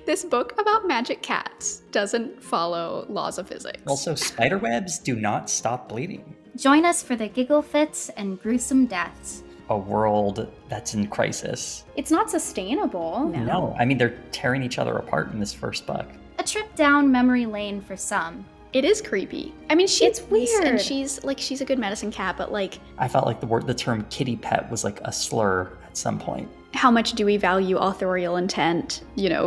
S1: This book about magic cats doesn't follow laws of physics.
S11: Also, spiderwebs do not stop bleeding.
S2: Join us for the giggle fits and gruesome deaths.
S11: A world that's in crisis.
S2: It's not sustainable.
S11: No, I mean, they're tearing each other apart in this first book.
S2: A trip down memory lane for some.
S1: It is creepy. I mean,
S2: it's weird.
S1: And she's a good medicine cat, but like...
S11: I felt like the term kitty pet was like a slur at some point.
S1: How much do we value authorial intent?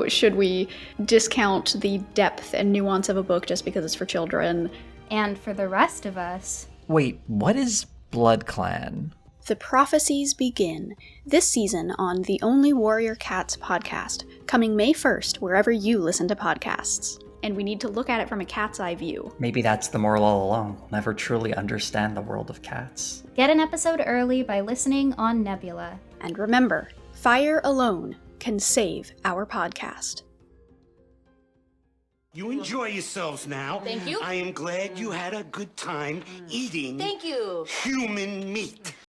S1: Should we discount the depth and nuance of a book just because it's for children?
S2: And for the rest of us...
S4: Wait, what is Blood Clan?
S1: The prophecies begin this season on the Only Warrior Cats podcast, coming May 1st wherever you listen to podcasts. And we need to look at it from a cat's eye view.
S11: Maybe that's the moral all along. We'll never truly understand the world of cats.
S2: Get an episode early by listening on Nebula.
S1: And remember, fire alone can save our podcast.
S12: You enjoy yourselves now.
S19: Thank you.
S12: I am glad you had a good time eating
S19: Thank you.
S12: human meat.